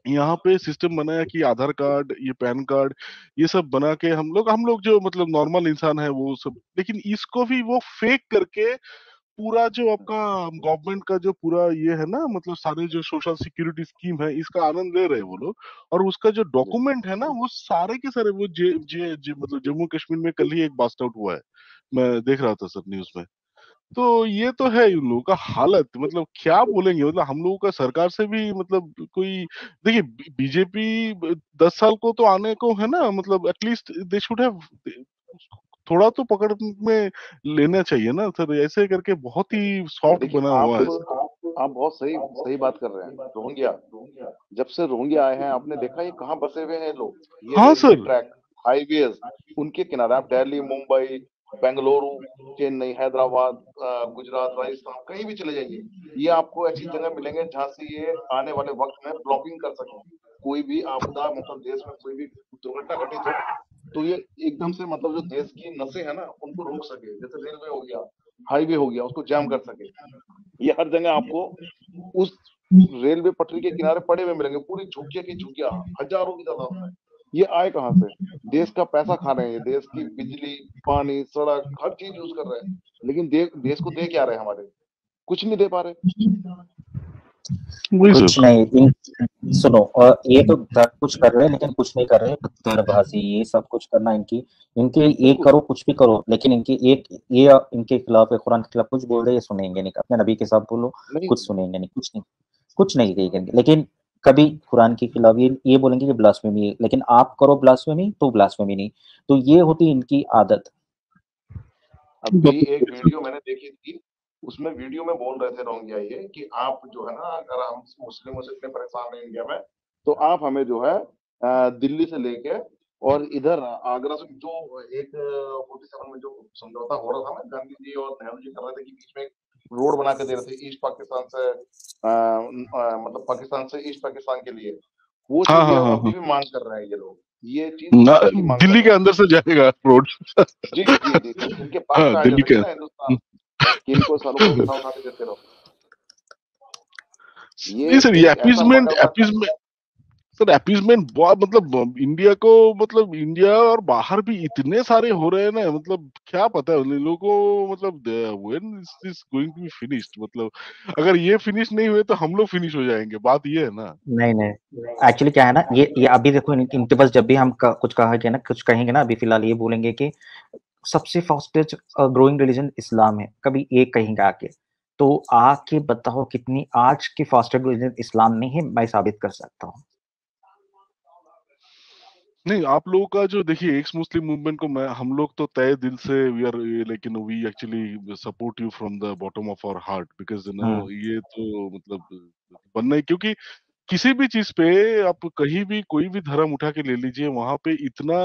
यहाँ पे सिस्टम बनाया कि आधार कार्ड, ये पैन कार्ड, ये सब बना के हम लोग जो मतलब नॉर्मल इंसान है वो सब, लेकिन इसको भी वो फेक करके पूरा जो आपका गवर्नमेंट का जो पूरा ये है ना, मतलब सारे जो सोशल सिक्योरिटी स्कीम है इसका आनंद ले रहे हैं वो लोग। और उसका जो डॉक्यूमेंट है ना वो सारे के सारे वो मतलब जम्मू कश्मीर में कल ही एक बास्ट आउट हुआ है, मैं देख रहा था सर न्यूज में। तो ये तो है उन लोगों का हालत, मतलब क्या बोलेंगे। मतलब हम लोगों का सरकार से भी मतलब कोई, देखिए बीजेपी 10 साल को तो आने को है ना, मतलब एटलीस्ट दे शुड हैव थोड़ा तो पकड़ में लेना चाहिए ना सर। ऐसे करके बहुत ही सॉफ्ट देखिए बना हुआ है। आप बहुत सही सही बात कर रहे हैं। रोहिंग्या, जब से रोहिंग्या आए हैं आपने देखा ये कहाँ बसे हुए हैं लोग? ये हाँ रेलवे सर। ट्रैक, हाईवेज, उनके किनारे, आप दिल्ली, मुंबई, बेंगलुरु, चेन्नई, हैदराबाद, गुजरात, राजस्थान, कहीं भी चले जाइए, ये आपको ऐसी जगह मिलेंगे जहाँ से ये आने वाले वक्त में ब्लॉकिंग कर सकें। कोई भी आपदा, मतलब देश में कोई भी दुर्घटना घटित हो तो ये एकदम से, मतलब जो देश की नसें हैं ना उनको रोक सके। जैसे रेलवे हो गया, हाईवे हो गया, उसको जाम कर सके। ये हर जगह आपको उस रेलवे पटरी के किनारे पड़े हुए मिलेंगे, पूरी झुग्गियां की झुग्गियां, हजारों की तादाद में। ये आए कहाँ से? देश का पैसा खा रहे हैं, ये देश की बिजली, पानी, सड़क, हर चीज यूज कर रहे हैं। लेकिन देश को दे क्या रहे हैं हमारे? कुछ नहीं दे पा रहे। वही कुछ सर। नहीं सुनो, और ये तो कुछ कर रहे हैं लेकिन कुछ नहीं कर रहे, पत्थरबाजी ये सब कुछ करना इनकी इनके ये बिल्कुल। करो कुछ भी करो, लेकिन इनकी एक ये इनके खिलाफ है, कुरान के खिलाफ कुछ बोल रहे ये सुनेंगे नहीं, अपने नबी के साथ बोलो नहीं, कुछ सुनेंगे नहीं, कुछ नहीं करेंगे। लेकिन कभी कुरान के खिलाफ ये बोलेंगे कि ब्लास्फेमी है, लेकिन आप करो ब्लास्फेमी तो ब्लास्फेमी नहीं। तो ये होती इनकी आदत। अभी एक वीडियो मैंने देखी थी, उसमें वीडियो में बोल रहे थे रोहिंग्या ये कि आप जो है ना, अगर हम मुस्लिमों से इतने परेशान हैं इंडिया में, तो आप हमें जो है दिल्ली से लेके और इधर आगरा से, जो एक 47 में जो समझौता हो रहा था ना, गांधी जी और नेहरू जी कर रहे थे कि बीच में एक रोड बना के दे रहे थे ईस्ट पाकिस्तान से, मतलब पाकिस्तान से ईस्ट पाकिस्तान के लिए, वो हाँ चीज ये हाँ हाँ अभी हाँ भी मांग कर रहे हैं ये लोग। ये चीज भारत की मांग दिल्ली कर के रहा अंदर से जाएगा रोड। है। जी जी जी जी, इनके पास हाँ का दिल्ली के आइडियोलॉजी ना हिंदुस्तान कि इनको सालों को उठा के देते रहो। ये नहीं सर, ये एक ऐसा मगरमच्छ सर अपीजमेंट बहुत, मतलब इंडिया को, मतलब इंडिया और बाहर भी इतने सारे हो रहे हैं ना, मतलब क्या पता है उन लोगों को, मतलब when is this going to be finished, मतलब अगर ये फिनिश नहीं हुए तो हम लोग फिनिश हो जाएंगे, बात ये है ना। नहीं, एक्चुअली क्या है ना, ये अभी देखो इनके पास जब भी हम कुछ कहा ना, कुछ कहेंगे ना, अभी फिलहाल ये बोलेंगे कि सबसे फास्टेस्ट ग्रोइंग रिलीजन इस्लाम है, कभी ये कहेंगे आके, तो आके बताओ कितनी आज की फास्टेस्ट रिलीजन इस्लाम नहीं है, मैं साबित कर सकता हूँ। नहीं, आप लोगों का जो देखिए एक्स मुस्लिम मूवमेंट को, मैं हम लोग तो तय दिल से वी आर, लेकिन we actually support you from the bottom of our heart, because ये तो मतलब बनना ही, क्योंकि किसी भी चीज पे आप कहीं भी कोई भी धर्म उठा के ले लीजिए, वहां पे इतना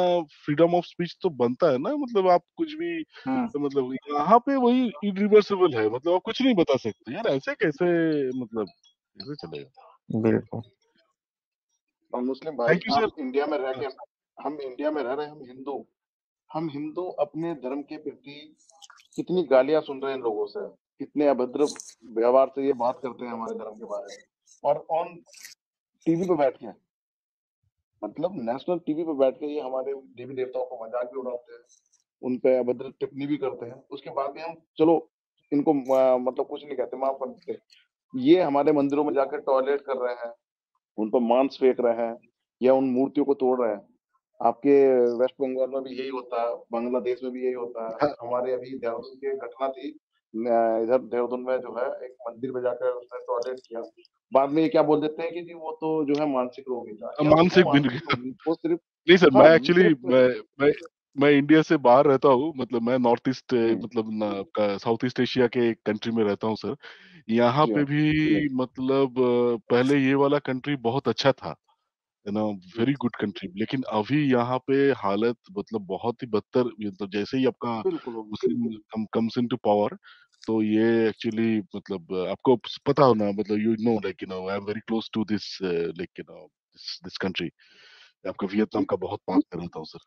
फ्रीडम ऑफ स्पीच तो बनता है ना, मतलब आप कुछ भी, मतलब यहाँ पे वही इरिवर्सिबल है, मतलब आप कुछ नहीं बता सकते यार, ऐसे कैसे, मतलब कैसे चलेगा। बिल्कुल। और मुस्लिम भाई, थैंक यू हम सर। इंडिया में रह के, हम इंडिया में रह रहे हैं, हम हिंदू अपने धर्म के प्रति कितनी गालियां सुन रहे हैं इन लोगों से, कितने अभद्र व्यवहार से ये बात करते हैं हमारे धर्म के बारे में, और ऑन टीवी पे बैठ के, मतलब नेशनल टीवी पे बैठ के ये हमारे देवी देवताओं को मजाक भी उड़ाते हैं, उन पे अभद्र टिप्पणी भी करते हैं, उसके बाद भी हम चलो इनको मतलब कुछ नहीं कहते, माफ कर देते। ये हमारे मंदिरों में जाकर टॉयलेट कर रहे हैं, उन पर मांस फेंक रहे हैं, या उन मूर्तियों को तोड़ रहे हैं। आपके वेस्ट बंगाल में भी यही होता है, बांग्लादेश में भी यही होता है। हमारे अभी देहरादून की एक घटना थी, इधर देहरादून में जो है एक मंदिर में जाकर उसने टॉयलेट किया, बाद में ये क्या बोल देते हैं कि जी वो तो जो है मानसिक रोगी था। यार वो मानसिक दिन मानसिक रोगी, वो सिर्फ, नहीं सर, हाँ मैं एक्चुअली सिर्फ, मैं इंडिया से बाहर रहता हूँ, मतलब मैं नॉर्थ ईस्ट, हम्म, मतलब साउथ ईस्ट एशिया के एक कंट्री में रहता हूँ सर। यहाँ जी पे हाँ, भी मतलब पहले ये वाला कंट्री बहुत अच्छा था, you know, hmm, very good country, लेकिन अभी यहाँ पे हालत मतलब बहुत ही बदतर, मतलब जैसे ही आपका बिल्कुल होगी। मुस्लिम कम्स इनटू पावर, तो ये एक्चुअली मतलब आपको पता हो ना, मतलब you know, like you know, I am very close to this, like you know, this country, आपका वियतनाम जी, का बहुत पास में रहता हूँ सर।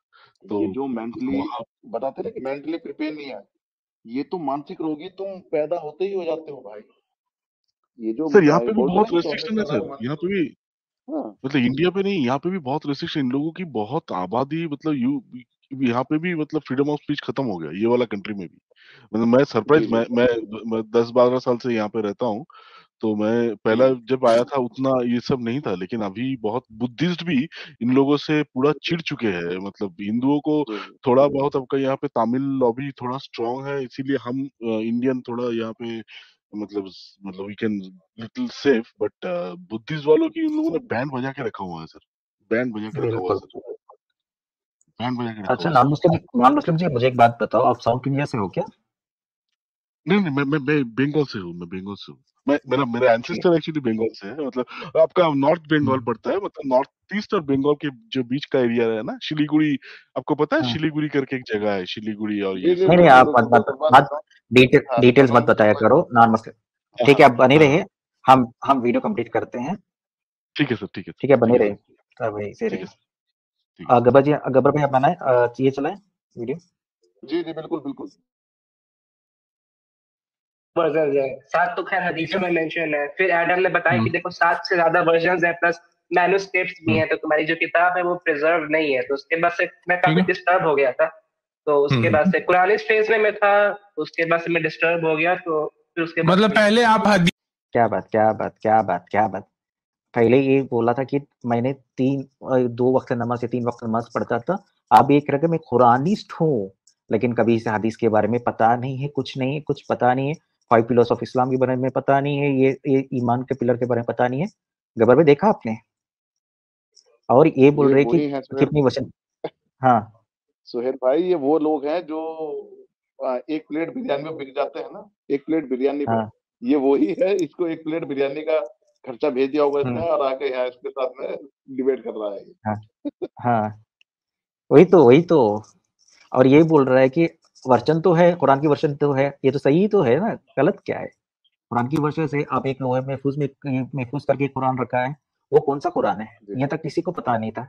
तो ये जो मेंटली वहाँ बताते ना कि मेंटली प्रिपेयर नहीं है, ये तो मानसिक रोगी तुम पैदा होते ही हो जाते हो भाई। ये जो सर, यहाँ पे भी बोलते ना बहुत कि टॉयलेट रेस्ट्रिक्शन है कर रहा सर, है मानसिक यहाँ पे रोगी। भी, हाँ मतलब इंडिया पे नहीं, यहाँ पे भी बहुत रेस्ट्रिक्शन, इन लोगों की बहुत आबादी, मतलब यहाँ पे भी मतलब फ्रीडम ऑफ स्पीच खत्म हो गया, ये वाला कंट्री में भी। मतलब मैं जी सरप्राइज, जी, मैं 10-12 साल से यहाँ पे रहता हूँ, तो मैं पहला हम्म, जब आया था उतना ये सब नहीं था, लेकिन अभी बहुत बुद्धिस्ट भी इन लोगों से पूरा चिढ़ चुके हैं, मतलब हिंदुओं को जी थोड़ा बहुत, आपका यहाँ पे तमिल लॉबी थोड़ा स्ट्रांग है, इसीलिए हम इंडियन थोड़ा यहाँ पे मतलब we can little safe, but Buddhist वालों की इन लोगों ने बैंड बजा के रखा हुआ है सर, बैंड बजा के रखा हुआ है बिल्कुल। सर, बैंड बजा के रखा अच्छा, हुआ है सर। नॉन मुस्लिम जी, मुझे एक बात बताओ, आप साउथ इंडिया से हो क्या? नहीं नहीं, मैं बंगाल से हूँ, मैं बंगाल से हूँ। मैं मेरा मेरा ठीक। एंसेस्टर एक्चुअली बंगाल से है, मतलब आपका नॉर्थ बंगाल हम्म, पड़ता है, मतलब नॉर्थ ईस्ट और बंगाल के जो बीच का एरिया है ना, शिलीगुड़ी, आपको पता है हम्म। शिलीगुड़ी करके एक जगह है, शिलीगुड़ी और जी ये जी, सब नहीं, जो बिल्कुल है। आप बिल्कुल बिल्कुल, बस हाँ डिटेल्स मत नॉन मुस्लिम बताया भाई, करो, नॉन मुस्लिम। ठीक हाँ है, आप बने हाँ हाँ, रहिए। हम वीडियो कंप्लीट करते हैं। ठीक है सर, ठीक है ठीक है, ठीक बने है सर, रहिए। वही से ठीक है रहिए। सर, ठीक है सर। गब्बर भाई, आप बनाए, ये चलाए वीडियो। जी जी बिल्कुल बिल्कुल, वर्जन है, 7 तो खैर ठीक हदीसों है। में मेंशन है। फिर एडम ने बताया कि हम्म, देखो 7 से ज्यादा वर्जन है, प्लस मैन्युस्क्रिप्ट्स भी हम्म, हैं, तो तुम्हारी जो किताब है वो प्रिजर्व नहीं है। तो उसके बाद से मैं ठीक काफी है। डिस्टर्ब हो गया था। तो उसके बाद से कुरानिक फेज में मैं था, उसके बाद से मैं डिस्टर्ब हो गया, तो फिर उसके बाद मतलब से पहले आप हदीस क्या बात। पहले ये बोला था कि मैंने 2 वक्त नमाज या 3 वक्त नमाज पढ़ता था। अब ये कह रहे कि मैं कुरानिस्ट हूँ, लेकिन कभी इस हदीस के बारे में पता नहीं है, कुछ पता नहीं है। 5 पिलर्स ऑफ इस्लाम के बारे में पता नहीं है, ये ईमान के पिलर के बारे में पता नहीं है। गब्बर भाई, देखा आपने? और ये बोल ये रहे कि वही है सुहेल। कितनी वचन। हाँ, सुहेल भाई, ये वो लोग हैं जो एक प्लेट बिरयानी में बिक जाते हैं ना, एक प्लेट बिरयानी पे, हाँ, ये वही है। इसको एक प्लेट बिरयानी का खर्चा भेज दिया होगा इसने, हम्म, और आके यहाँ इसके साथ में डिबेट कर रहा है ये। हाँ, हाँ, वही तो। और ये बोल रहा है कि वर्चन तो है, कुरान की वर्षन तो है, ये तो सही तो है ना, गलत क्या है? कुरान की वर्षन से आप एक लोहे महफूज में महफूज करके कुरान रखा है, वो कौन सा कुरान है? जी ये तक किसी को पता नहीं था।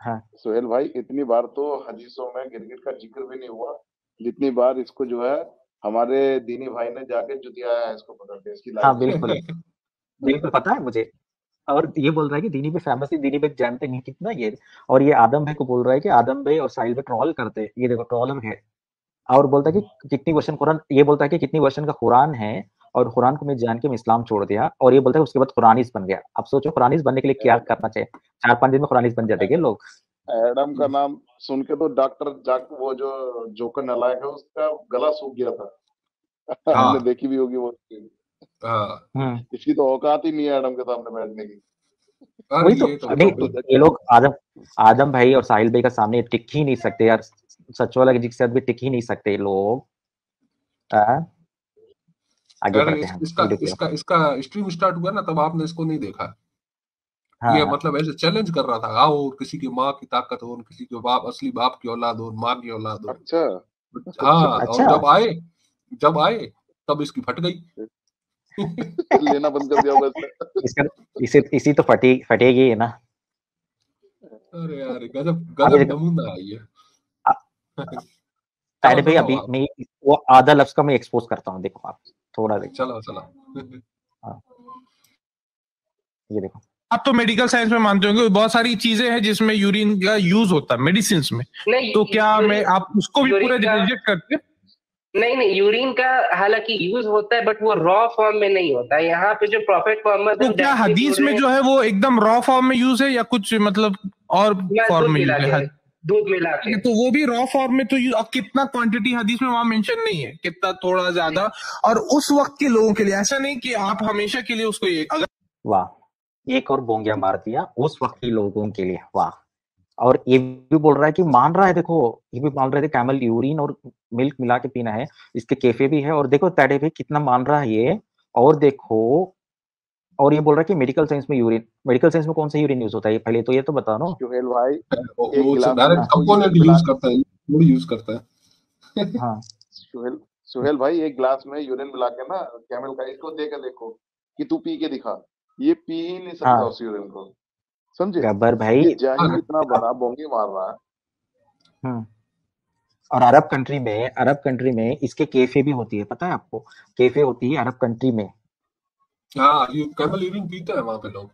हाँ सुहेल भाई, इतनी बार तो हदीसों में गिरगिट का जिक्र भी नहीं हुआ जितनी बार इसको जो है हमारे दीनी भाई ने जाके जुतियाया है इसको पकड़ के, इसकी हाँ लाइफ। बिल्कुल बिल्कुल पता है मुझे। और ये बोल रहा है कि दीनी भाई फेमस है, दीनी भाई जानते नहीं कितना ये। और ये आदम भाई को बोल रहा है कि आदम भाई और साहिल भाई ट्रोल करते हैं, ये देखो ट्रोलर है। और बोलता है कि कितनी वर्षन कुरान, ये बोलता है कि कितनी वर्षन का कुरान है, और कुरान को मैं जान के मैं इस्लाम छोड़ दिया। और ये बोलता है उसके बाद कुरानीस बन गया। अब सोचो कुरानीस बनने के लिए क्या करना चाहिए, 4-5 दिन में कुरानीस बन जाते हैं लोग। एडम का नाम सुन के तो डॉक्टर जाक वो जो जोकर नालायक है उसका गला सूख गया था। हमने देखी भी होगी वो। इसकी तो औकात ही नहीं है एडम के सामने बैठने की। वही तो नहीं, ये लोग आदम भाई और साहिल भाई का सामने टिक ही नहीं सकते यार, सच वाला के साथ भी टिक ही नहीं सकते लोग। आगे बढ़ते हैं। इसका स्ट्रीम स्टार्ट हुआ ना, तब आपने इसको नहीं देखा। ये मतलब ऐसे चैलेंज कर रहा था, आओ किसी की माँ की ताकत हो, किसी के बाप असली बाप की औलाद हो, माँ की औलाद हो। अच्छा हाँ अच्छा। और जब आए तब इसकी फट गई। लेना बंद कर दिया बस। इसी तो फटेगी ना। अरे यार गजब नमूना है ये। अरे भाई अभी मैं वो आधा लफ्ज का मैं एक्सपोज करता हूँ, देखो आप थोड़ा देखो। चलो ये देखो, आप तो मेडिकल साइंस में मानते होंगे बहुत सारी चीजें हैं जिसमें यूरिन का यूज होता है मेडिसिन में, तो क्या मैं आप उसको भी पूरे रिजेक्ट करते हैं? नहीं, यूरिन का हालांकि यूज होता है बट वो रॉ फॉर्म में नहीं होता है। यहाँ पे जो प्रॉफिट मोहम्मद, तो क्या हदीस में जो है वो एकदम रॉ फॉर्म में यूज है या कुछ मतलब और फॉर्म में यूज है? दूध मिला के, तो वो भी रॉ फॉर्म में। तो अब कितना क्वांटिटी हदीस में वहां मेंशन नहीं है, कितना थोड़ा ज्यादा, और उस वक्त के लोगों के लिए, ऐसा नहीं कि आप हमेशा के लिए उसको ये। वाह, एक और बोंगिया मार दिया उस वक्त के लोगों के लिए, वाह। और ये भी बोल रहा है कि मान रहा है, देखो ये भी मान रहे थे कैमल यूरिन और मिल्क मिला के पीना है, इसके कैफे भी है। और देखो तैडे भी कितना मान रहा है ये। और देखो, और ये बोल रहा है कि मेडिकल साइंस में यूरिन, मेडिकल साइंस में कौन सा यूरिन यूज होता है पहले तो ये तो बता दो। सुहेल भाई वो डायरेक्ट कंपोनेंट यूज करता है, थोड़ी यूज करता है। हाँ सुहेल भाई एक ग्लास में यूरिन मिला के ना कैमल का, इसको दे के देखो कि तू पी के दिखा, ये पी ही नहीं सकता उस यूरिन को, समझे? गब्बर भाई ये जाहिल इतना बड़ा बोंगी मार रहा है। और अरब कंट्री में इसके कैफे भी होती है, पता है आपको? कैफे होती है अरब कंट्री में। हाँ, ये कैमल यूरिन पीते हैं वहां पे लोग।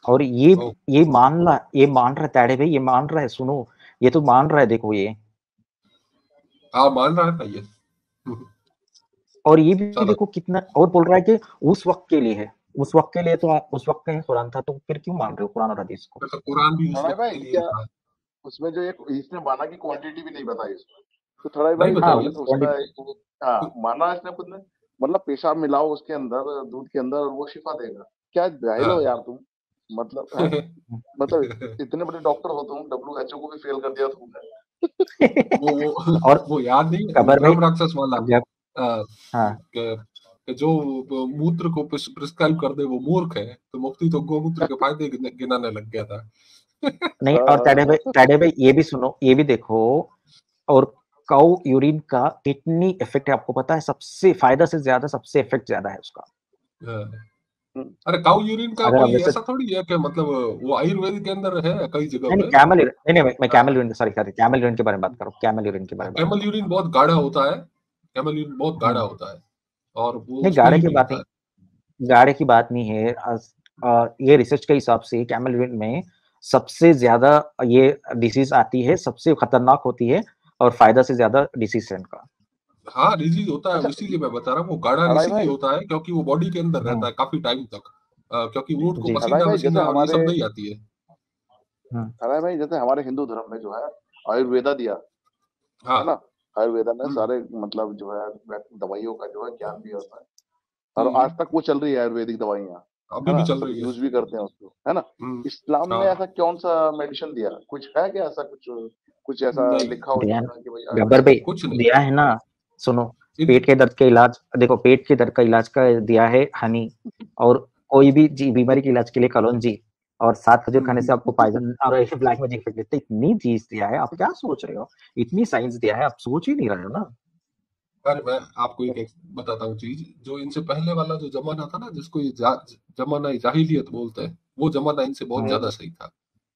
और ये मान रहा है तैडे भाई, ये मान रहा है, सुनो ये तो मान रहा है, देखो ये। हाँ मान रहा है ये। और ये भी देखो कितना, और बोल रहा है कि उस वक्त के लिए है, उस वक्त के लिए तो उस वक्त का कुरान था, तो फिर क्यों मान रहे हो कुरान और हदीस को? तो कुरान भी उस वक्त भाई के लिए क्या था। उसमें जो एक इसने माना की क्वांटिटी भी नहीं बताई इसमें, तो थोड़ा भाई उसका माना इसने खुद ने, मतलब पेशाब मिलाओ उसके अंदर दूध के अंदर और वो शिफा देगा। क्या जाहिल हो यार तुम, मतलब इतने बड़े डॉक्टर हो तुम, WHO को भी फेल कर दिया तुमने। और वो याद नहीं है राक्षस वाला, जो मूत्र को प्रिस्क्राइब कर दे वो मूर्ख है, तो मुफ्ती तो गोमूत्र के फायदे गिनाने लग गया था। नहीं, और तैडे भाई ये भी सुनो, ये भी देखो, और काउ यूरिन का कितनी इफेक्ट है आपको पता है? सबसे फायदा से ज्यादा सबसे इफेक्ट ज्यादा है उसका। अरे काउ यूरिन का कोई ऐसा थोड़ी है कि मतलब वो आयुर्वेद के अंदर है कई जगह पे। नहीं मैं कैमल यूरिन कैमल यूरिन के बारे में बात करो, कैमल यूरिन के बारे में। कैमल यूरिन बहुत गाढ़ा होता है, कैमल यूरिन बहुत गाढ़ा होता है, और वो नहीं गाढ़े की बात नहीं है। ये रिसर्च के हिसाब से कैमल यूरिन में सबसे ज्यादा ये डिसीज आती है, सबसे खतरनाक होती है, और फायदा से ज्यादा डिसीज है इनका। हाँ डिजीज होता है, इसीलिए मैं बता रहा हूँ वो गाढ़ा इसीलिए होता है क्योंकि वो बॉडी के अंदर रहता है काफी टाइम तक, क्योंकि ऊंट को पसीना और ये सब नहीं आती है। भाई जैसे हमारे हिंदू धर्म में जो है आयुर्वेदा दिया है ना, आयुर्वेदा ने सारे मतलब जो है दवाइयों का जो है ज्ञान दिया होता है, और आज तक वो चल रही है आयुर्वेदिक दवाइयाँ, अभी भी चल रही है, यूज भी करते हैं उसको, है ना। इस्लाम ने ऐसा कौन सा मेडिसिन दिया, कुछ है क्या ऐसा, कुछ ऐसा लिखा हो कि भाई गब्बर भाई कुछ दिया है ना? सुनो, पेट के दर्द का इलाज देखो, पेट के दर्द का इलाज का दिया है हनी, और कोई भी बीमारी के इलाज के लिए कलौंजी, और 7 खजूर खाने से आपको पाइजन और ऐसे ब्लैक मैजिक इफेक्ट देते। इतनी चीज दिया है, आप क्या सोच रहे हो? इतनी साइंस दिया है, आप सोच ही नहीं रहे हो ना। अरे मैं आपको एक बताता हूँ चीज, जो इनसे पहले वाला जो जमाना था ना, जिसको ये जमाना जाहिलियत बोलते हैं, वो जमाना इनसे बहुत ज्यादा सही था।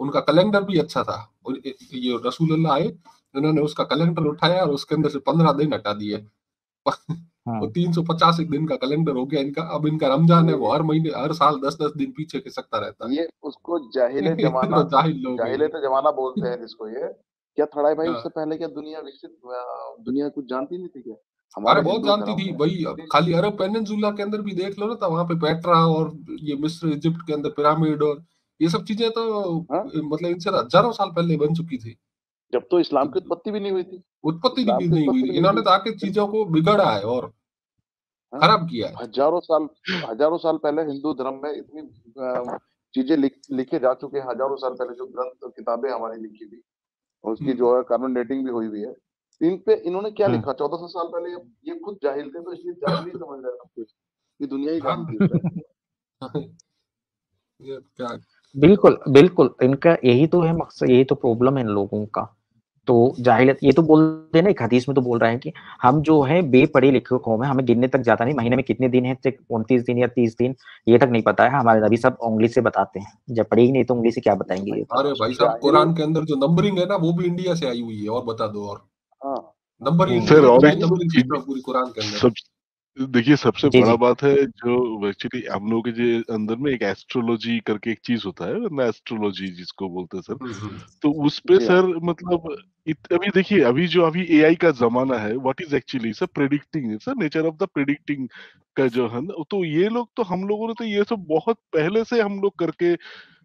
उनका कैलेंडर भी अच्छा था। और ये रसूलुल्लाह आए, उन्होंने उसका कैलेंडर उठाया और उसके अंदर से 15 दिन हटा दिए। वो 350 दिन का कैलेंडर हो गया इनका। अब इनका रमजान है, वो हर महीने हर साल 10-10 दिन पीछे खिसकता रहता है। ये उसको जाहिले तो जाहिल लोग हैं ये। जमाना बोलते हैं जिसको ये। क्या थड़ाई भाई हाँ। उससे पहले क्या दुनिया विकसित दुनिया कुछ जानती नहीं थी क्या? अरे हमारे बहुत हिंदू जानती धर्म थी में भाई। अब खाली अरब पेनिनसुला के अंदर भी देख लो ना, तो वहां पे पेट्रा और ये मिस्र इजिप्ट के अंदर पिरामिड और ये सब चीजें तो हाँ? मतलब इनसे हजारों साल पहले बन चुकी थी। जब तो इस्लाम की उत्पत्ति भी नहीं हुई थी। उत्पत्ति इस्लाम भी की नहीं हुई उत्पत्ति थी। भी नहीं इन्होंने हुई तो आके थी। चीजों को बिगड़ा है और हाँ? खराब किया है। हजारों साल पहले हिंदू धर्म में इतनी चीजें लिखे जा चुके हैं। हजारों साल पहले जो ग्रंथ किताबें हमारी लिखी थी, उसकी जो है कार्बन डेटिंग भी हुई हुई है। इन पे इन्होंने क्या लिखा 1400 साल पहले? ये खुद जाहिल थे, तो इसलिए जाहिल ही समझ रहे हैं सब कुछ। ये दुनिया ही जाहिल थी उस टाइम। ये क्या बिल्कुल बिल्कुल, इनका यही तो है मकसद, यही तो प्रॉब्लम है इन लोगों का। तो जाहिलियत, ये तो बोलते हैं ना, एक हदीस में तो बोल रहा है कि हम जो है बेपढ़े लिखे कौम है, हमें गिनने तक जाता नहीं, महीने में कितने दिन है, 29 दिन या 30 दिन, ये तक नहीं पता है। हमारे नबी सब उंगली से बताते हैं, जब पढ़ी ही नहीं तो उंगली से क्या बताएंगे ये तो। अरे भाई साहब, कुरान के अंदर जो नंबरिंग है ना, वो भी इंडिया से आई हुई है। और बता दो, और हाँ नंबरिंग सर और एक नंबरिंग चीज सिस्टम पूरी कुरान के अंदर। सब देखिए, सबसे जी बड़ा जी बात है जो एक्चुअली हम लोगों के जो अंदर में एक एस्ट्रोलॉजी करके एक चीज होता है ना, एस्ट्रोलॉजी जिसको बोलते हैं सर। तो उस पे जी हाँ। सर मतलब अभी देखिए, अभी एआई का जमाना है। What is actually sir predicting, sir nature of the predicting का जो है ना, तो ये लोग तो हम लोगों ने तो ये सब बहुत पहले से हम लोग करके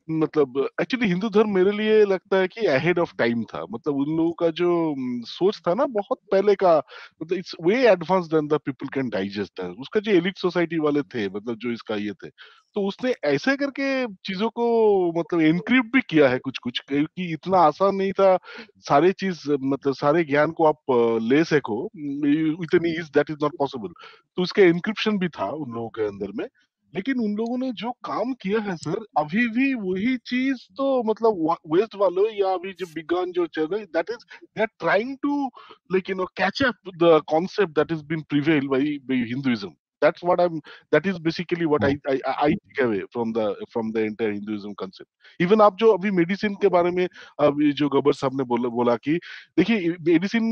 मतलब एक्चुअली हिंदू धर्म मेरे लिए लगता है कि अहेड ऑफ टाइम था। मतलब उन लोगों का जो सोच था ना बहुत पहले का, मतलब it's way advance then the people can digest. उसका जो एलिट सोसाइटी वाले थे, मतलब जो इसका ये थे, तो उसने ऐसे करके चीजों को मतलब एनक्रिप्ट भी किया है कुछ कुछ, क्योंकि इतना आसान नहीं था सारे चीज, मतलब सारे ज्ञान को आप ले सको इतनी is that is not possible. तो उसका एनक्रिप्शन भी था उन लोगों के अंदर में। लेकिन उन लोगों ने जो काम किया है सर, अभी भी वही चीज तो मतलब वेस्ट वालों या अभी जो बिगन जो चल रही, that is they are trying to like catch up the concept that has been prevailed by Hinduism. That's what I'm. That is basically what I take away from the entire Hinduism concept. Even आप जो अभी medicine के बारे में अभी जो गब्बर साहब ने बोला कि देखिए मेडिसिन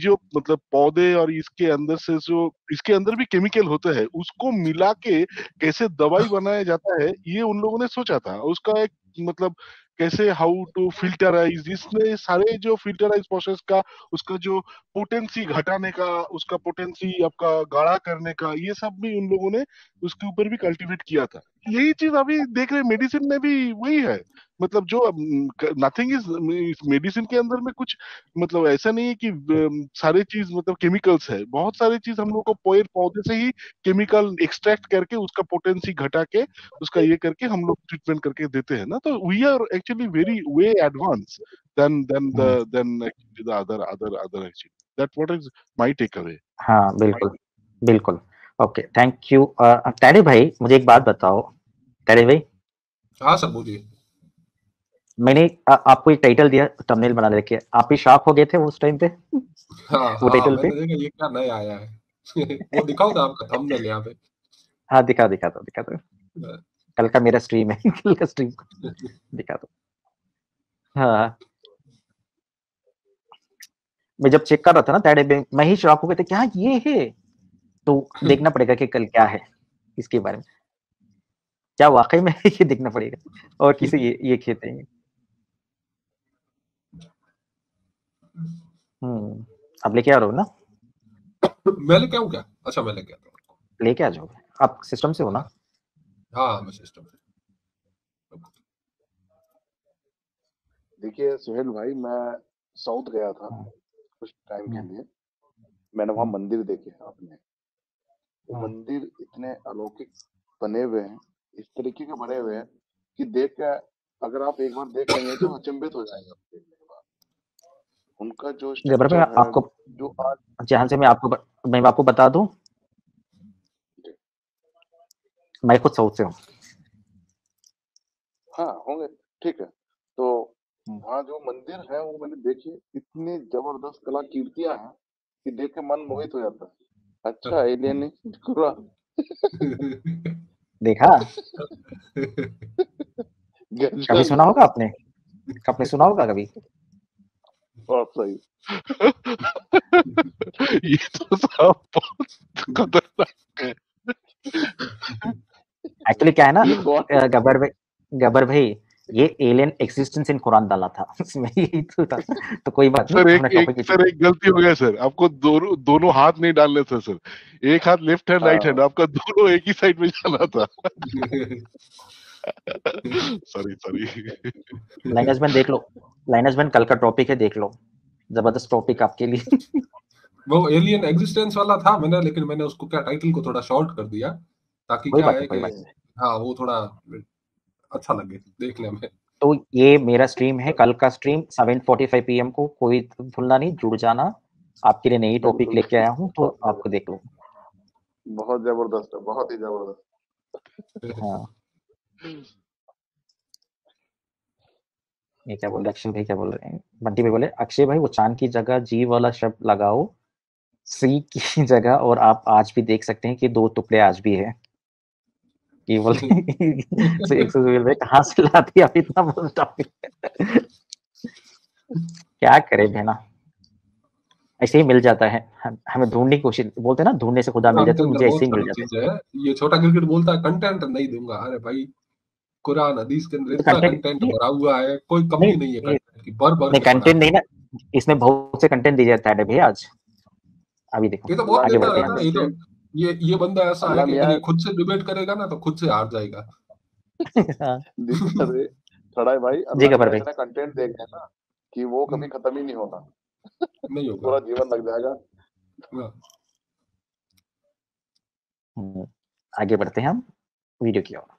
जो मतलब पौधे और इसके अंदर से जो इसके अंदर भी केमिकल होते हैं, उसको मिला के कैसे दवाई बनाया जाता है, ये उन लोगों ने सोचा था। उसका एक मतलब कैसे हाउ टू फिल्टराइज, इसने सारे जो फिल्टराइज प्रोसेस का उसका जो पोटेंसी घटाने का, उसका पोटेंसी आपका गाढ़ा करने का, ये सब भी उन लोगों ने उसके ऊपर भी कल्टीवेट किया था। यही चीज अभी देख रहे मेडिसिन में भी वही है। मतलब जो नथिंग इज मेडिसिन के अंदर में कुछ मतलब ऐसा नहीं है कि सारे चीज मतलब केमिकल्स है। बहुत सारी चीज हम लोग को पेड़ पौधे से ही केमिकल एक्सट्रैक्ट करके उसका पोटेंसी घटा के उसका ये करके हम लोग ट्रीटमेंट करके देते हैं ना। तो we are actually very way advance than actually the other actually. That what is my takeaway. हाँ बिल्कुल बिल्कुल। Okay thank you. टैडी भाई मुझे एक बात बताओ, टैडी भाई। हाँ सर बोलिए। मैंने आपको एक टाइटल दिया थंबनेल बना लेके, आप ही शॉक हो गए थे उस टाइम पे वो टाइटल पे? मैंने देखा ये क्या नया आया है। वो दिखाओ ना आपका थंबनेल यहाँ पे। हाँ दिखा दो। कल का मेरा स्ट्रीम है कल का स्ट्रीम दिखा दो। हाँ मैं जब चेक कर रहा था ना टैडी भाई, मैं ही शॉक हो गए थे, क्या ये है? तो देखना पड़ेगा कि कल क्या है इसके बारे में, क्या वाकई में ये देखना पड़ेगा और किसी ये खेते हैं। अब लेके आ रहे हो ना? मैं लेके आऊँ क्या? अच्छा मैं लेके आता हूँ। लेके आ जाओगे आप, सिस्टम से हो ना? हाँ मैं सिस्टम से। देखिए सुहेल भाई, मैं साउथ गया था कुछ टाइम के लिए। मैंने वहां मंदिर देखे अपने। वो मंदिर इतने अलौकिक बने हुए हैं, इस तरीके के बने हुए हैं कि देख के अगर आप एक बार देख लेंगे तो अचंभित हो जाएगा देखने के बाद। उनका जो स्ट्रक्चर है, आपको जो आज जहां से मैं आपको बता दूं, मैं खुद साउथ से हूँ। हाँ होंगे, ठीक है। तो वहाँ जो मंदिर है वो मैंने देखे, इतनी जबरदस्त कलाकृतियां हैं कि देख के मन मोहित हो जाता है। अच्छा एलियन नहीं पूरा देखा कभी सुना होगा आपने, आपने सुना होगा कभी? बहुत सही। ये तो साहब बहुत खतरनाक है। एक्चुअली क्या है ना, ये कौन गब्बर भाई ये एलियन एक्सिस्टेंस इन कुरान डाला था उसमें, यही तो था। तो कोई बात नहीं, अपना टॉपिक सर एक गलती हो गया सर, आपको दोनों हाथ नहीं डालने थे सर, एक हाथ लेफ्ट हैंड राइट हैंड, आपका दोनों एक ही साइड में जाना था। सॉरी। लाइनर्स मैन देख लो, लाइनर्स मैन कल का टॉपिक है, देख लो, जबरदस्त टॉपिक आपके लिए। वो एलियन एग्जिस्टेंस वाला था मैंने, लेकिन मैंने उसको क्या टाइटल को थोड़ा शॉर्ट कर दिया ताकि क्या है कि हाँ वो थोड़ा अच्छा लगे देखने में। तो ये मेरा स्ट्रीम है, कल का स्ट्रीम 7:45 PM को, कोई भूलना नहीं, जुड़ जाना। आपके लिए नई टॉपिक लेके आया हूँ, तो आपको देख लो। बहुत जबरदस्त है, बहुत ही जबरदस्त। हाँ, ये क्या बोल रहे अक्षय भाई, क्या बोल रहे हैं बंटी भाई? बोले अक्षय भाई वो चांद की जगह जी वाला शब्द लगाओ सी की जगह, और आप आज भी देख सकते हैं कि 2 टुकड़े आज भी है। ये बोले भाई कहाँ से लाती आप इतना बोल टॉपिक? क्या करे बहना, ऐसे ही मिल जाता है, हमें ढूंढने की कोशिश, बोलते हैं ना ढूंढने से खुदा मिल जाता है, मुझे ऐसे ही मिल जाता है। ये छोटा क्रिकेट बोलता है कंटेंट नहीं दूंगा, अरे भाई कुरान हदीस के अंदर इतना कंटेंट भरा हुआ है, कोई कमी नहीं है कंटेंट की, भर कंटेंट नहीं ना, इसमें बहुत से कंटेंट दिया जाता है भैया आज। अभी देखो, ये तो बहुत आगे देता बढ़ते है ना, ये तो ये बंदा ऐसा है कि अगर ये खुद से डिबेट करेगा ना तो खुद से हार जाएगा। खड़ा है भाई, अल्लाह ने इतना कंटेंट दे दिया ना कि वो कभी खत्म ही नहीं होगा। नहीं होगा, पूरा जीवन लग जाएगा। आगे बढ़ते हैं हम वीडियो की ओर।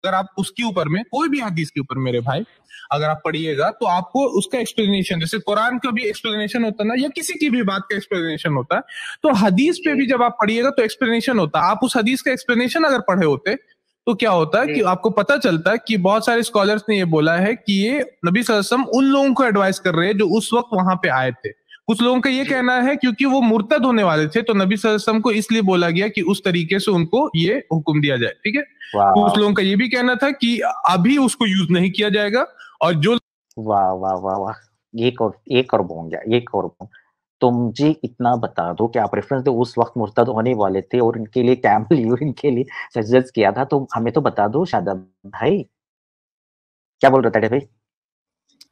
अगर आप उसके ऊपर में कोई भी हदीस के ऊपर मेरे भाई अगर आप पढ़िएगा तो आपको उसका एक्सप्लेनेशन, जैसे कुरान का भी एक्सप्लेनेशन होता है ना, या किसी की भी बात का एक्सप्लेनेशन होता है, तो हदीस पे भी जब आप पढ़िएगा तो एक्सप्लेनेशन होता है। आप उस हदीस का एक्सप्लेनेशन अगर पढ़े होते तो क्या होता है कि आपको पता चलता है कि बहुत सारे स्कॉलर्स ने ये बोला है कि ये नबी सल्लल्लाहु अलैहि वसल्लम उन लोगों को एडवाइस कर रहे हैं जो उस वक्त वहां पे आए थे। कुछ लोगों का ये कहना है क्योंकि वो मुर्तद होने वाले थे तो नबी सल्लल्लाहु अलैहि वसल्लम को इसलिए बोला गया कि उस तरीके से उनको ये हुक्म दिया जाए, ठीक है। कुछ लोगों का ये भी कहना था कि अभी उसको यूज नहीं किया जाएगा, और जो वाह वाह वाह वाह, एक और बोल गया, एक और तो मुझे इतना बता दो कि आप रेफरेंस दो, उस वक्त मुर्तद होने वाले थे और इनके लिए कैमल यूरिन के लिए सजेस्ट किया था, तो हमें तो बता दो शादाब भाई, क्या बोल रहा था भाई?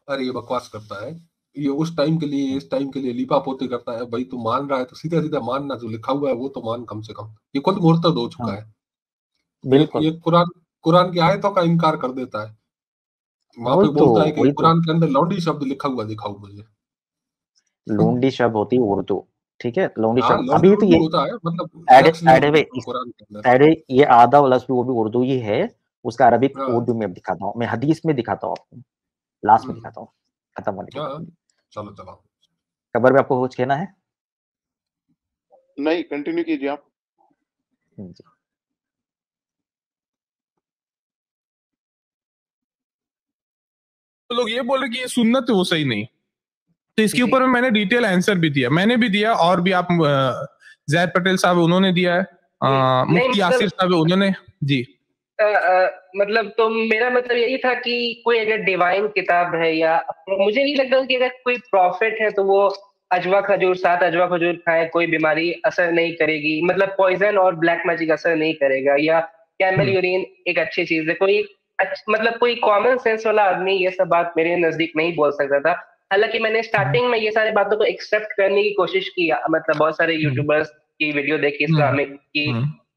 अरे ये बकवास करता है, ये उस टाइम के लिए, इस टाइम के लिए लिपा पोती करता है। भाई तू मान रहा है तो सीधा सीधा मानना, जो लिखा हुआ है वो तो मान कम से कम। ये खुद मुर्तद हो चुका है, बिल्कुल। ये कुरान की आयतों का इनकार कर देता है। वहां पे बोलता है कि कुरान के अंदर लौंडी शब्द लिखा हुआ दिखाओ मुझे। लौंडी शब्द होती है उर्दू, ठीक है, लौंडी हाँ, शब्द अभी तो ये होता है, मतलब अरे ये आधा वाला वो भी उर्दू ही है, उसका अरबिक उर्दू में दिखाता हूँ मैं, हदीस में दिखाता हूँ आपको, लास्ट में दिखाता हूँ खत्म होने के बाद। चलो खबर में आपको कुछ कहना है? नहीं, कंटिन्यू कीजिए आप। तो लोग ये बोल रहे कि ये सुन्नत है, वो सही नहीं, तो इसके ऊपर में मैंने डिटेल आंसर भी दिया, मैंने भी दिया, और भी आप जैद पटेल साहब उन्होंने दिया है, मुफ्ती यासिर साहब उन्होंने जी। मतलब तो मेरा मतलब यही था कि कोई अगर डिवाइन किताब है, या मुझे नहीं लगता कि अगर कोई प्रॉफिट है तो वो अजवा खजूर 7 अजवा खजूर खाए कोई बीमारी असर नहीं करेगी, मतलब पॉइजन और ब्लैक मैजिक असर नहीं करेगा, या कैमल यूरिन एक अच्छी चीज है। कोई मतलब कोई कॉमन सेंस वाला आदमी ये सब बात मेरे नजदीक नहीं बोल सकता था। हालांकि मैंने स्टार्टिंग में ये सारी बातों को एक्सेप्ट करने की कोशिश की, मतलब बहुत सारे यूट्यूबर्स की वीडियो देखी इस्लामिक की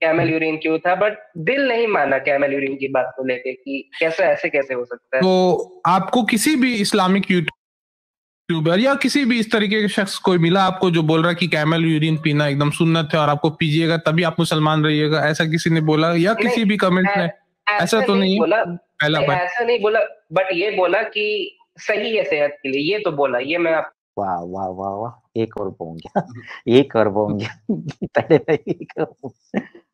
कैमल यूरिन क्यों था, बट दिल नहीं माना कैमल यूरिन की बात को लेके कि कैसे ऐसे कैसे हो सकता है। तो आपको किसी भी इस्लामिक यूट्यूबर या किसी भी इस तरीके के शख्स कोई मिला आपको जो बोल रहा है कि कैमल यूरिन पीना एकदम सुन्नत है और आपको पीजिएगा तभी आप मुसलमान रहिएगा, ऐसा किसी ने बोला? या किसी भी कमेंट में ऐसा तो नहीं बोला, पहला बार ऐसा नहीं बोला, बट ये बोला कि सही है सेहत के लिए, ये तो बोला। ये मैं वाह वाह वाह वाह, एक और बोल गया, एक और बोल गया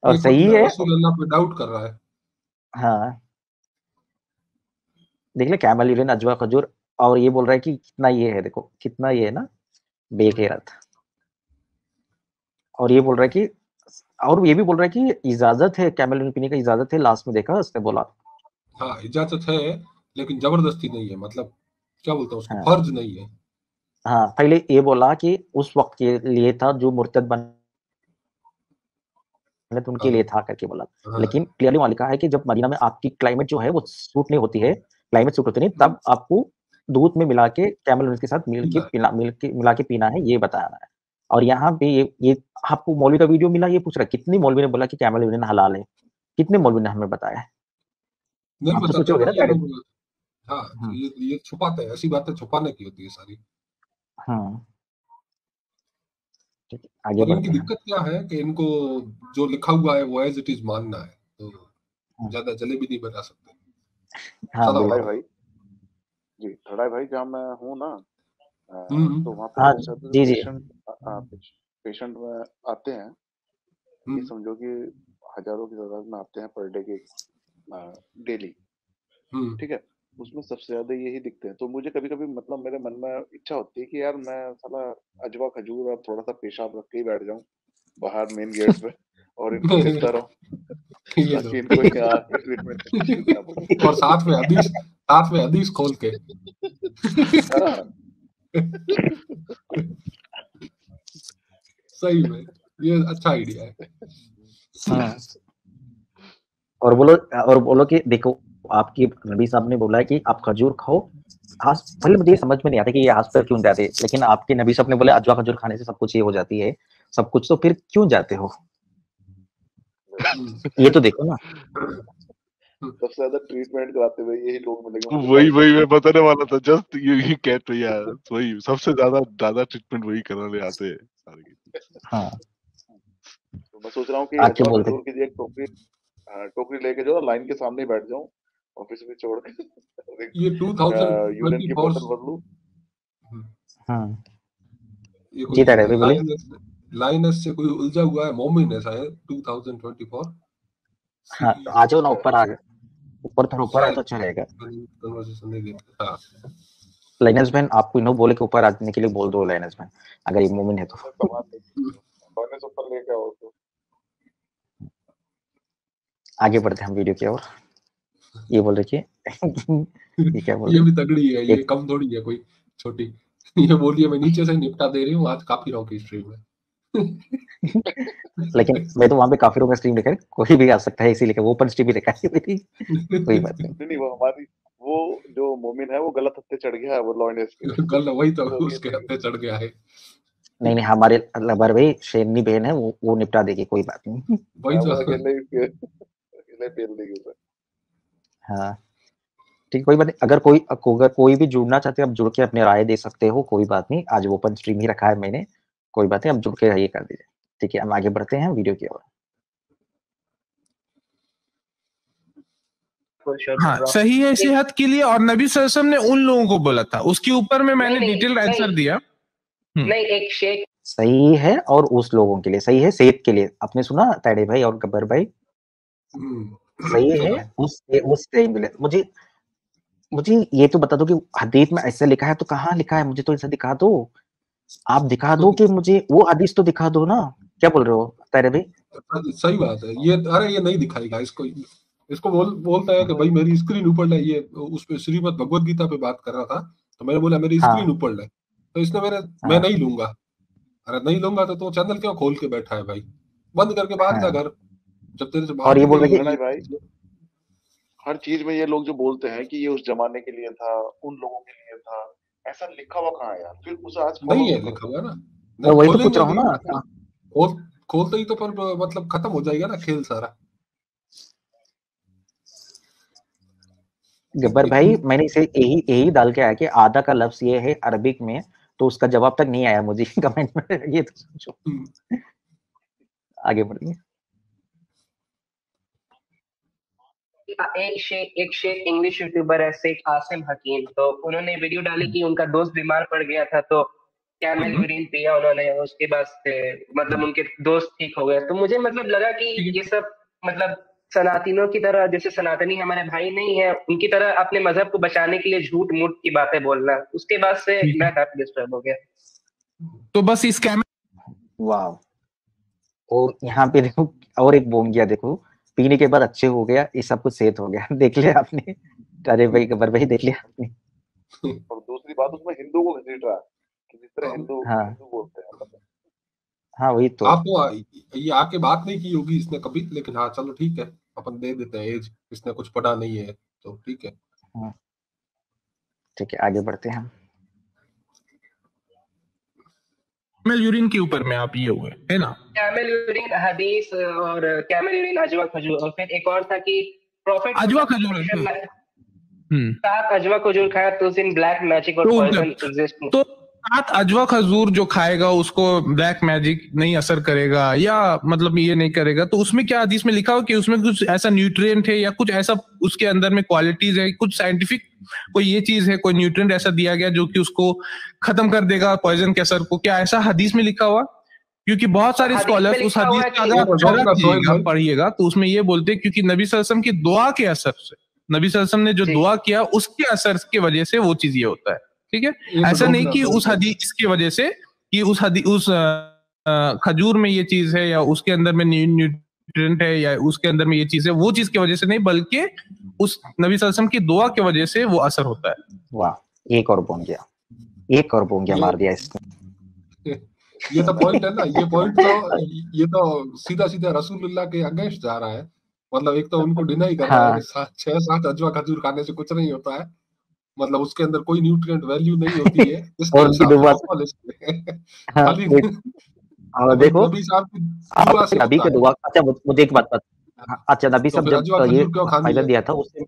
और सही है, अल्लाह पे डाउट कर रहा है। हाँ देख ले कैमल यूरिन अजवा खजूर, और ये बोल रहा है कि कितना ये है, देखो कितना ये है ना, बे कह रहा था। और ये बोल रहा है कि, और ये भी बोल रहा है कि इजाजत है कैमल यूरिन पीने का, इजाजत है, लास्ट में देखा उसने बोला। हाँ इजाजत है लेकिन जबरदस्ती नहीं है, मतलब क्या बोलते हैं उसको, हाँ, फर्ज नहीं है। हाँ पहले ये बोला कि उस वक्त के लिए था जो मुर्तद बने तो उनके लिए था करके बोला। हाँ। लेकिन क्लियरली वहां लिखा है कि जब मदीना में आपकी क्लाइमेट जो है वो सूट नहीं होती है, क्लाइमेट सूट होती नहीं, तब आपको दूध में मिला के कैमल यूरिन के साथ मिला के पीना है, ये बताया है। और यहाँ पे ये आपको मौलवी का वीडियो मिला, ये पूछ रहा है कितनी मौलवी ने बोला कि कैमल यूरिन हलाल है, कितने मौलवी ने हमें बताया है? नहीं आप तो बताते सोचोगे ना ना ये पहले। लोग। हाँ ये छुपाते हैं, ऐसी बातें छुपाने की होती है सारी। हाँ ठीक है, आगे और इनकी बढ़ते हैं। दिक्कत क्या है कि इनको जो लिखा हुआ है वो एज इट इज मानना है, तो ज्यादा जलेबी नहीं बना सकते। हाँ सलाम धड़ाई बिल्कुल। भाई जी, धड़ाई भाई जहाँ मैं हूँ ना, तो वहाँ पे हाँ बहुत सारे जी जी। पेशेंट में आते हैं, ये समझो कि हजारों की तादाद में आते हैं पर डे के, डेली, ठीक है। उसमें सबसे ज्यादा यही दिखते हैं। तो मुझे कभी कभी मतलब मेरे मन में इच्छा होती है कि यार मैं साला अजवा खजूर और थोड़ा सा पेशाब रख के ही बैठ जाऊं बाहर मेन गेट पे और इनको देखता रहूं ये ताकि इनको यहाँ पे ट्रीटमेंट करना पड़े। और साथ में हदीस खोल के। हाँ। सही में ये अच्छा आइडिया है। हाँ। और बोलो कि देखो, आपकी नबी साहब ने बोला है कि आप खजूर खाओ। पहले मुझे समझ में नहीं आता कि ये हाथ पर क्यों जाते, लेकिन आपके नबी साहब ने बोला अजवा खजूर खाने से सब कुछ ये हो जाती है, सब कुछ, तो फिर क्यों जाते हो? ये तो देखो ना। सबसे ज्यादा ट्रीटमेंट कराते हुए यही लोग मिलेंगे मुझे। वही मैं बताने वाला था, जस्ट यही कहते यार, वही सबसे ज्यादा ट्रीटमेंट वही कराने आते हैं सारे। हाँ तो मैं सोच रहा हूँ कि आके अजवा बोलते खजूर की एक टोकरी लेके जो लाइन के सामने ही बैठ जाऊं, ऑफिस में छोड़ के और एक ये यूरिन की 2024 बोतल भर लूं। हाँ ये जी कोई तारे भाई बोले। लाइनस से कोई उलझा हुआ है, मोमिन है शायद 2024 हाँ तो आ जाओ ना ऊपर, आ गए ऊपर, थोड़ा ऊपर आए तो अच्छा रहेगा। कन्वर्सेशन नहीं देते। हाँ लाइनस बहन आपको इनो बोले कि ऊपर आने के लिए बोल दो लाइनस बहन, अगर ये मोमिन है तो। सामान ऊपर लेके आओ तो। आगे बढ़ते हैं हम वीडियो की ओर। ये बोल रही ये क्या बोल ये रही भी तगड़ी है, ये एक, कम थोड़ी है कोई छोटी। ये बोलिए मैं नीचे से निपटा दे रही हूँ, आज काफी रॉ की स्ट्रीम में। लेकिन मैं तो वहां पे काफी लोगों का स्ट्रीम देखा है, कोई भी आ सकता है, इसीलिए वो ओपन स्ट्रीम ही देखा है मेरी। कोई बात नहीं। नहीं वो हमारी, वो जो मोमिन है वो गलत हत्थे चढ़ गया है, वो लॉयनेस के। कल वही तो उसके हत्थे चढ़ गया है। नहीं हमारे लबर भाई शेरनी बहन है, वो निपटा देगी, कोई बात नहीं। वही तो। वो अकेले पेल देगी उसे। हाँ ठीक, कोई बात नहीं। अगर कोई भी जुड़ना चाहते हैं, आप जुड़ के अपने राय दे सकते हो, कोई बात नहीं। आज ओपन स्ट्रीम ही रखा है मैंने, कोई बात नहीं, आप जुड़ के ये कर दीजिए। ठीक है, हम आगे बढ़ते हैं वीडियो की ओर। हाँ सही है सेहत के लिए, और नबी सल्लल्लाहु अलैहि वसल्लम ने उन लोगों को बोला था, उसके ऊपर में मैंने डिटेल आंसर दिया। नहीं एक शेख सही है, और उस लोगों के लिए सही है, सेहत के लिए। आपने सुना ताड़े भाई और गब्बर भाई? सही है उस मुझे ये तो बता दो कि हदीस में ऐसा लिखा है तो कहाँ लिखा है, मुझे तो ऐसा दिखा दो। आप दिखा दो कि मुझे वो हदीस तो दिखा दो ना। क्या बोल रहे हो तारे भाई? सही बात है ये। अरे ये नहीं दिखाएगा इसको बोलता है कि भाई मेरी स्क्रीन ऊपर है। ये उस पे श्रीमद् भगवत गीता पे बात कर रहा था, तो मैंने बोला मेरी स्क्रीन ऊपर है, तो इसने मैं नहीं लूंगा। अरे नहीं लूंगा तो चैनल क्यों खोल के बैठा है भाई? बंद करके भाग जा घर, जब तेरे से बात और ये बोल रहे कि भाई हर चीज में ये लोग जो बोलते हैं कि ये उस जमाने के लिए था, उन लोगों के लिए था, ऐसा लिखा हुआ कहाँ है यार? फिर उसे आज नहीं है लिखा हुआ ना, मैं वही तो पूछ रहा हूँ ना। खोलते ही तो फिर मतलब खत्म हो जाएगा ना खेल सारा। गब्बर भाई मैंने इसे यही डाल के आया कि आधा का लफ्ज ये है अरबिक में, तो उसका जवाब तक नहीं आया मुझे कमेंट में, ये तो सोचो। आगे बढ़िए। एक शेख इंग्लिश यूट्यूबर है शेख आसिम हकीम, तो उन्होंने वीडियो डाली कि उनका दोस्त बीमार पड़ गया था, तो कैमल यूरिन पिया उन्होंने, उसके बाद से मतलब उनके दोस्त ठीक हो गए। तो मुझे मतलब लगा कि ये सब मतलब सनातनियों की तरह, जैसे सनातनी हमारे भाई नहीं है, उनकी तरह अपने मजहब को बचाने के लिए झूठ मूठ की बातें बोलना। उसके बाद से मैं काफी डिस्टर्ब हो गया। तो बस इस वाह। और यहाँ पे देखो और एक बोम गया, देखो पीने के बाद अच्छे हो गया, ये सब कुछ सेहत हो गया। देख लिया आपने? अरे भाई गब्बर भाई देख लिया आपने? और दूसरी बात उसमें हिंदू को घसीट रहा है कि जिस तरह हिंदू बोलते हैं। हाँ वही तो। आपको ये आके बात नहीं की होगी इसने कभी, लेकिन हाँ चलो ठीक है, अपन दे देते हैं एज, इसने कुछ पढ़ा नहीं है तो ठीक है। ठीक है आगे बढ़ते हैं हम। कैमल यूरिन के ऊपर में आप ये हुए है ना, कैमल यूरिन हदीस और कैमल यूरिन अजवा खजूर, और फिर एक और था कि प्रॉफिट अजवा खजूर। 7 अजवा खजूर खाया तो उस दिन ब्लैक मैजिक और पॉइजन एग्जिस्ट नहीं। तो 7 अजवा खजूर जो खाएगा उसको ब्लैक मैजिक नहीं असर करेगा, या मतलब ये नहीं करेगा, तो उसमें क्या हदीस में लिखा हो कि उसमें कुछ ऐसा न्यूट्रिएंट है या कुछ ऐसा उसके अंदर में क्वालिटीज है, कुछ साइंटिफिक कोई ये चीज है, कोई न्यूट्रिएंट ऐसा दिया गया जो कि उसको खत्म कर देगा पॉइजन के असर को, क्या ऐसा हदीस में लिखा हुआ? क्योंकि बहुत सारे स्कॉलर्स उस हदीस का अगर पढ़िएगा तो उसमें ये बोलते हैं क्योंकि नबी सल्लल्लाहु अलैहि वसल्लम की दुआ के असर से, नबी सल्लल्लाहु अलैहि वसल्लम ने जो दुआ किया उसके असर की वजह से वो चीज ये होता है। ठीक है, ऐसा नहीं कि उस हदीस की वजह से कि उस खजूर में ये चीज है या उसके अंदर में न्यूट्रिएंट है या उसके अंदर में ये चीज है, वो चीज की वजह से नहीं, बल्कि उस नबी सल्लल्लाहु अलैहि वसल्लम की दुआ की वजह से वो असर होता है। वाह, एक और बोन गया मार दिया इसने। ये तो पॉइंट है ना, ये तो सीधा सीधा रसूलुल्लाह के अगेंस्ट जा रहा है। मतलब एक तो उनको डिनाई कर रहा है कि 6-7 अजवा खजूर खाने से कुछ नहीं होता है, मतलब उसके अंदर कोई न्यूट्रिएंट वैल्यू नहीं होती है। और देखो नबी के दुआ, अच्छा मुझे एक बात बता, अच्छा नबी साहब जब ये फायदा दिया था उससे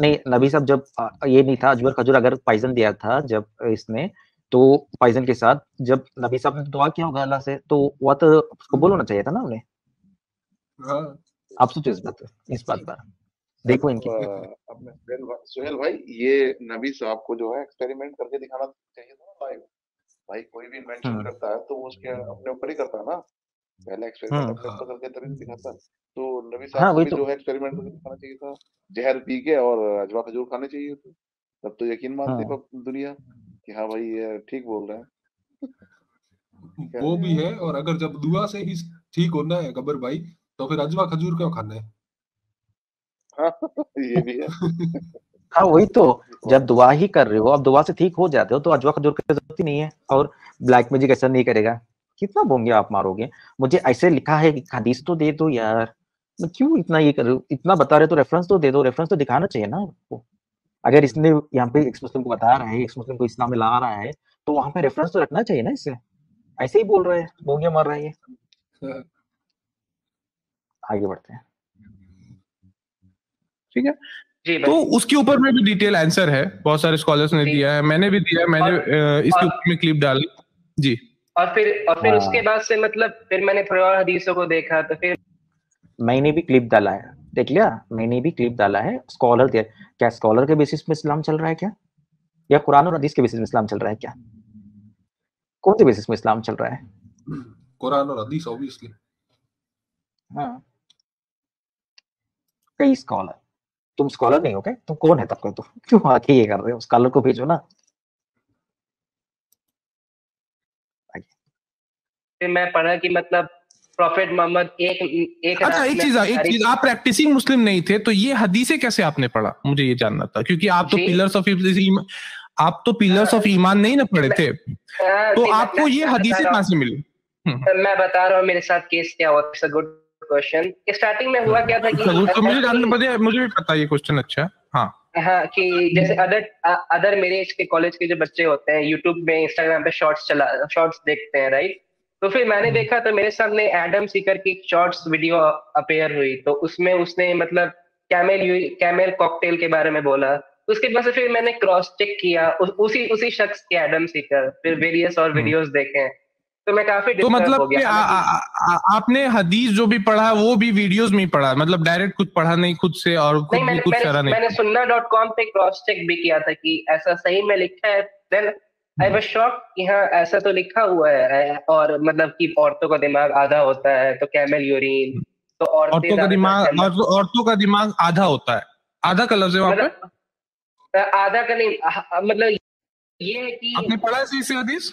नहीं, नबी साहब जब ये नहीं था अजवर खजूर अगर पॉइजन दिया था जब इसने, तो पॉइजन के साथ जब नबी साहब ने दुआ किया होगा अल्लाह से, तो वो तो उसको बोलना चाहिए था ना उन्हें। आप सोचो इस बात पर देखो इनकी अपने सुहेल भाई, ये नबी साहब को जो है एक्सपेरिमेंट करके दिखाना चाहिए था लाइव। भाई कोई भी इन्वेंशन करता है तो वो उसके अपने ऊपर ही करता है ना, पहले एक्सपेरिमेंट अपने ऊपर करके तभी दिखाता है। तो नबी साहब को भी जो है एक्सपेरिमेंट करके दिखाना चाहिए था, जहर पी के और अजवा खजूर खाने चाहिए थे, तब तो यकीन मानती दुनिया कि हाँ भाई ये ठीक बोल रहे हैं। वो भी है, और अगर जब दुआ से ही ठीक होना है गब्बर भाई, तो फिर अजवा खजूर क्यों खाना है? ये भी है। हाँ वही तो, जब दुआ ही कर रहे हो, अब दुआ से ठीक हो जाते हो तो अजवा खजूर की जरूरत ही नहीं है, और ब्लैक मैजिक ऐसा नहीं करेगा। कितना बोंगे आप मारोगे? मुझे ऐसे लिखा है कि हदीस तो दे दो यार, मैं क्यों इतना ये कर रहे हो? इतना बता रहे तो रेफरेंस तो दे दो, रेफरेंस तो दिखाना चाहिए ना आपको। अगर इसने यहाँ पे एक्स मुस्लिम को बता रहा है, एक्स मुस्लिम को इस्लाम में ला रहा है, तो वहां पे रेफरेंस तो रखना चाहिए ना इससे। ऐसे ही बोल रहे हैं, बोंगे मार रहा है ये। आगे बढ़ते हैं, ठीक है। तो उसके ऊपर में भी डिटेल आंसर है, बहुत सारे स्कॉलर्स ने दिया है, मैंने भी दिया है, मैंने इसके ऊपर में क्लिप डाली जी। और फिर उसके बाद से मतलब फिर मैंने थोड़ा और हदीसों को देखा, तो फिर मैंने भी क्लिप डाला है, देख लिया, मैंने भी क्लिप डाला है। स्कॉलर क्या स्कॉलर के बेसिस में इस्लाम चल रहा है क्या, या कुरान और हदीस के बेसिस में इस्लाम चल रहा है क्या? कौन से बेसिस में इस्लाम चल रहा है? कुरान और हदीस ऑब्वियसली। हाँ, कई स्कॉलर, तुम स्कॉलर नहीं हो क्या? तुम कौन है तब का? तुम क्यों आके ये कर रहे हो? स्कॉलर को भेजो ना। फिर मैं पढ़ा कि मतलब प्रॉफेट मोहम्मद एक अच्छा एक चीज, आप प्रैक्टिसिंग मुस्लिम नहीं थे तो ये हदीसें कैसे आपने पढ़ा, मुझे ये जानना था, क्योंकि आप तो पिलर्स ऑफ ईमान नहीं ना पढ़े थे, तो आपको ये हदीसें कहां से मिली? मैं बता रहा हूँ मेरे साथ केस क्या हुआ। It's a good question. Starting में हुआ क्या था कि तो मुझे भी पता ये क्वेश्चन। अच्छा हाँ कि जैसे अदर मेरे एज के कॉलेज के जो बच्चे होते हैं यूट्यूब में इंस्टाग्राम पे शॉर्ट्स देखते हैं, राइट? तो फिर मैंने देखा तो मेरे सामने एडम सीकर की शॉर्ट्स वीडियो अपेयर हुई, तो उसमें उसने मतलब कैमेल कॉकटेल के बारे में बोला। उसके बाद से फिर मैंने क्रॉस चेक किया उसी शख्स के एडम सीकर, फिर वेरियस और वीडियोस देखे, तो मैं काफी तो मतलब हो गया। आपने हदीस जो भी पढ़ा वो भी वीडियोस में ही पढ़ा, मतलब डायरेक्ट कुछ पढ़ा नहीं खुद से, और खुद भी कुछ करा नहीं? मैंने sunnah.com पे क्रॉस चेक भी किया था कि ऐसा सही में लिखा है। देन आई वाज शॉक्ड कि हाँ ऐसा तो लिखा हुआ है, और मतलब कि औरतों का दिमाग आधा होता है, तो कैमल यूरिन, तो औरतों का दिमाग आधा होता है। आधा का लफ्ज है वहां पे, आधा का नहीं, मतलब ये कि आपने पढ़ा है इसे हदीस?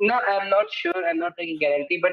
No, I'm not sure. I'm not taking guarantee. But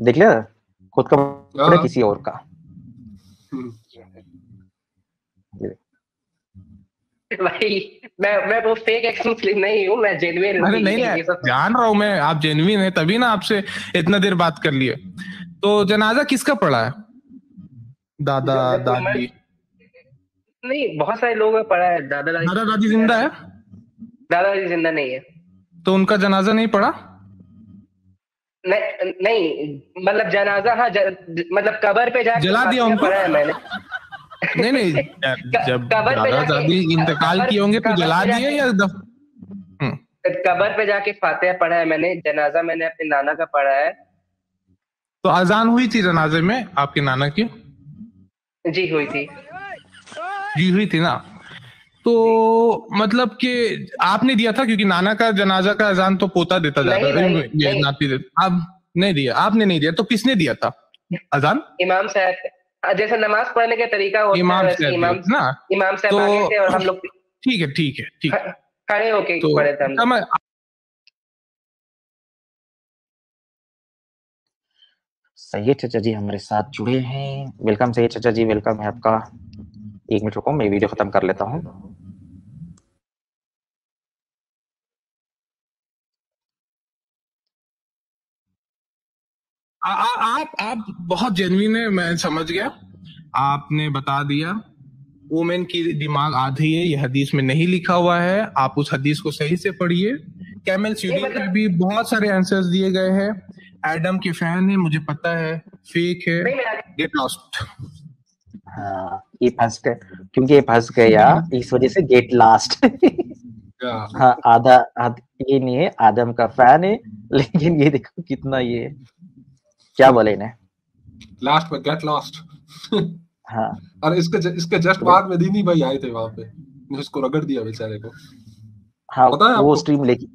देख लिया, खुद का बड़ा किसी और का। भाई मैं वो फेक एक्स मुस्लिम नहीं हूँ, मैं जेन्युइन हूँ। नहीं जान रहा हूँ मैं, आप जेन्युइन है, तभी ना आपसे इतना देर बात कर लिए। तो जनाजा किसका पड़ा है? दादा दादी? नहीं, बहुत सारे लोगों का पड़ा है। दादा दादी जिंदा है? दादाजी जिंदा नहीं है। तो उनका जनाजा नहीं पड़ा? नहीं मतलब जनाजा, हाँ मतलब कब्र पे जाके जला दिया उनको? पड़ा है मैंने। नहीं जब दादा दादी इंतकाल किए होंगे तो जला दिए या कब्र पे जाके फातिहा पढ़ा है मैंने। जनाजा मैंने अपने नाना का पढ़ा है। तो अजान हुई थी जनाजे में आपके नाना की? जी हुई थी। जी हुई थी ना। तो मतलब कि आपने दिया था, क्योंकि नाना का जनाजा का अजान तो पोता देता जाता है, नाती देता। आप नहीं दिया? आपने नहीं दिया तो किसने दिया था अजान? इमाम साहब, जैसे नमाज पढ़ने का तरीका होता है इमाम साहब आगे थे और हम लोग ठीक है खड़े होके पढ़े थे हम लोग। सैयद चाचा जी हमारे साथ जुड़े हैं। वेलकम सैयद चाचा जी, वेलकम है आपका। 1 मिनट रुको, मैं वीडियो खत्म कर लेता हूँ। आप बहुत जेन्युइन है, मैं समझ गया। आपने बता दिया वुमेन की दिमाग आधी है, ये हदीस में नहीं लिखा हुआ है। आप उस हदीस को सही से पढ़िए। कैमल सीडी में भी बहुत सारे आंसर्स दिए गए हैं। एडम के फैन है, मुझे पता है, फेक है, गेट लॉस्ट। हाँ, ये फंस गए, क्योंकि ये फंस गया इस वजह से गेट लास्ट। हाँ, आधा ये नहीं है, आदम का फैन है, लेकिन ये देखो कितना ये क्या बोले इन्हें, लास्ट में गेट लॉस्ट। हाँ, और इसके जस्ट बाद में दीनी भाई आए थे वहां पे, उसको रगड़ दिया बेचारे को। हाँ, वो स्ट्रीम लेके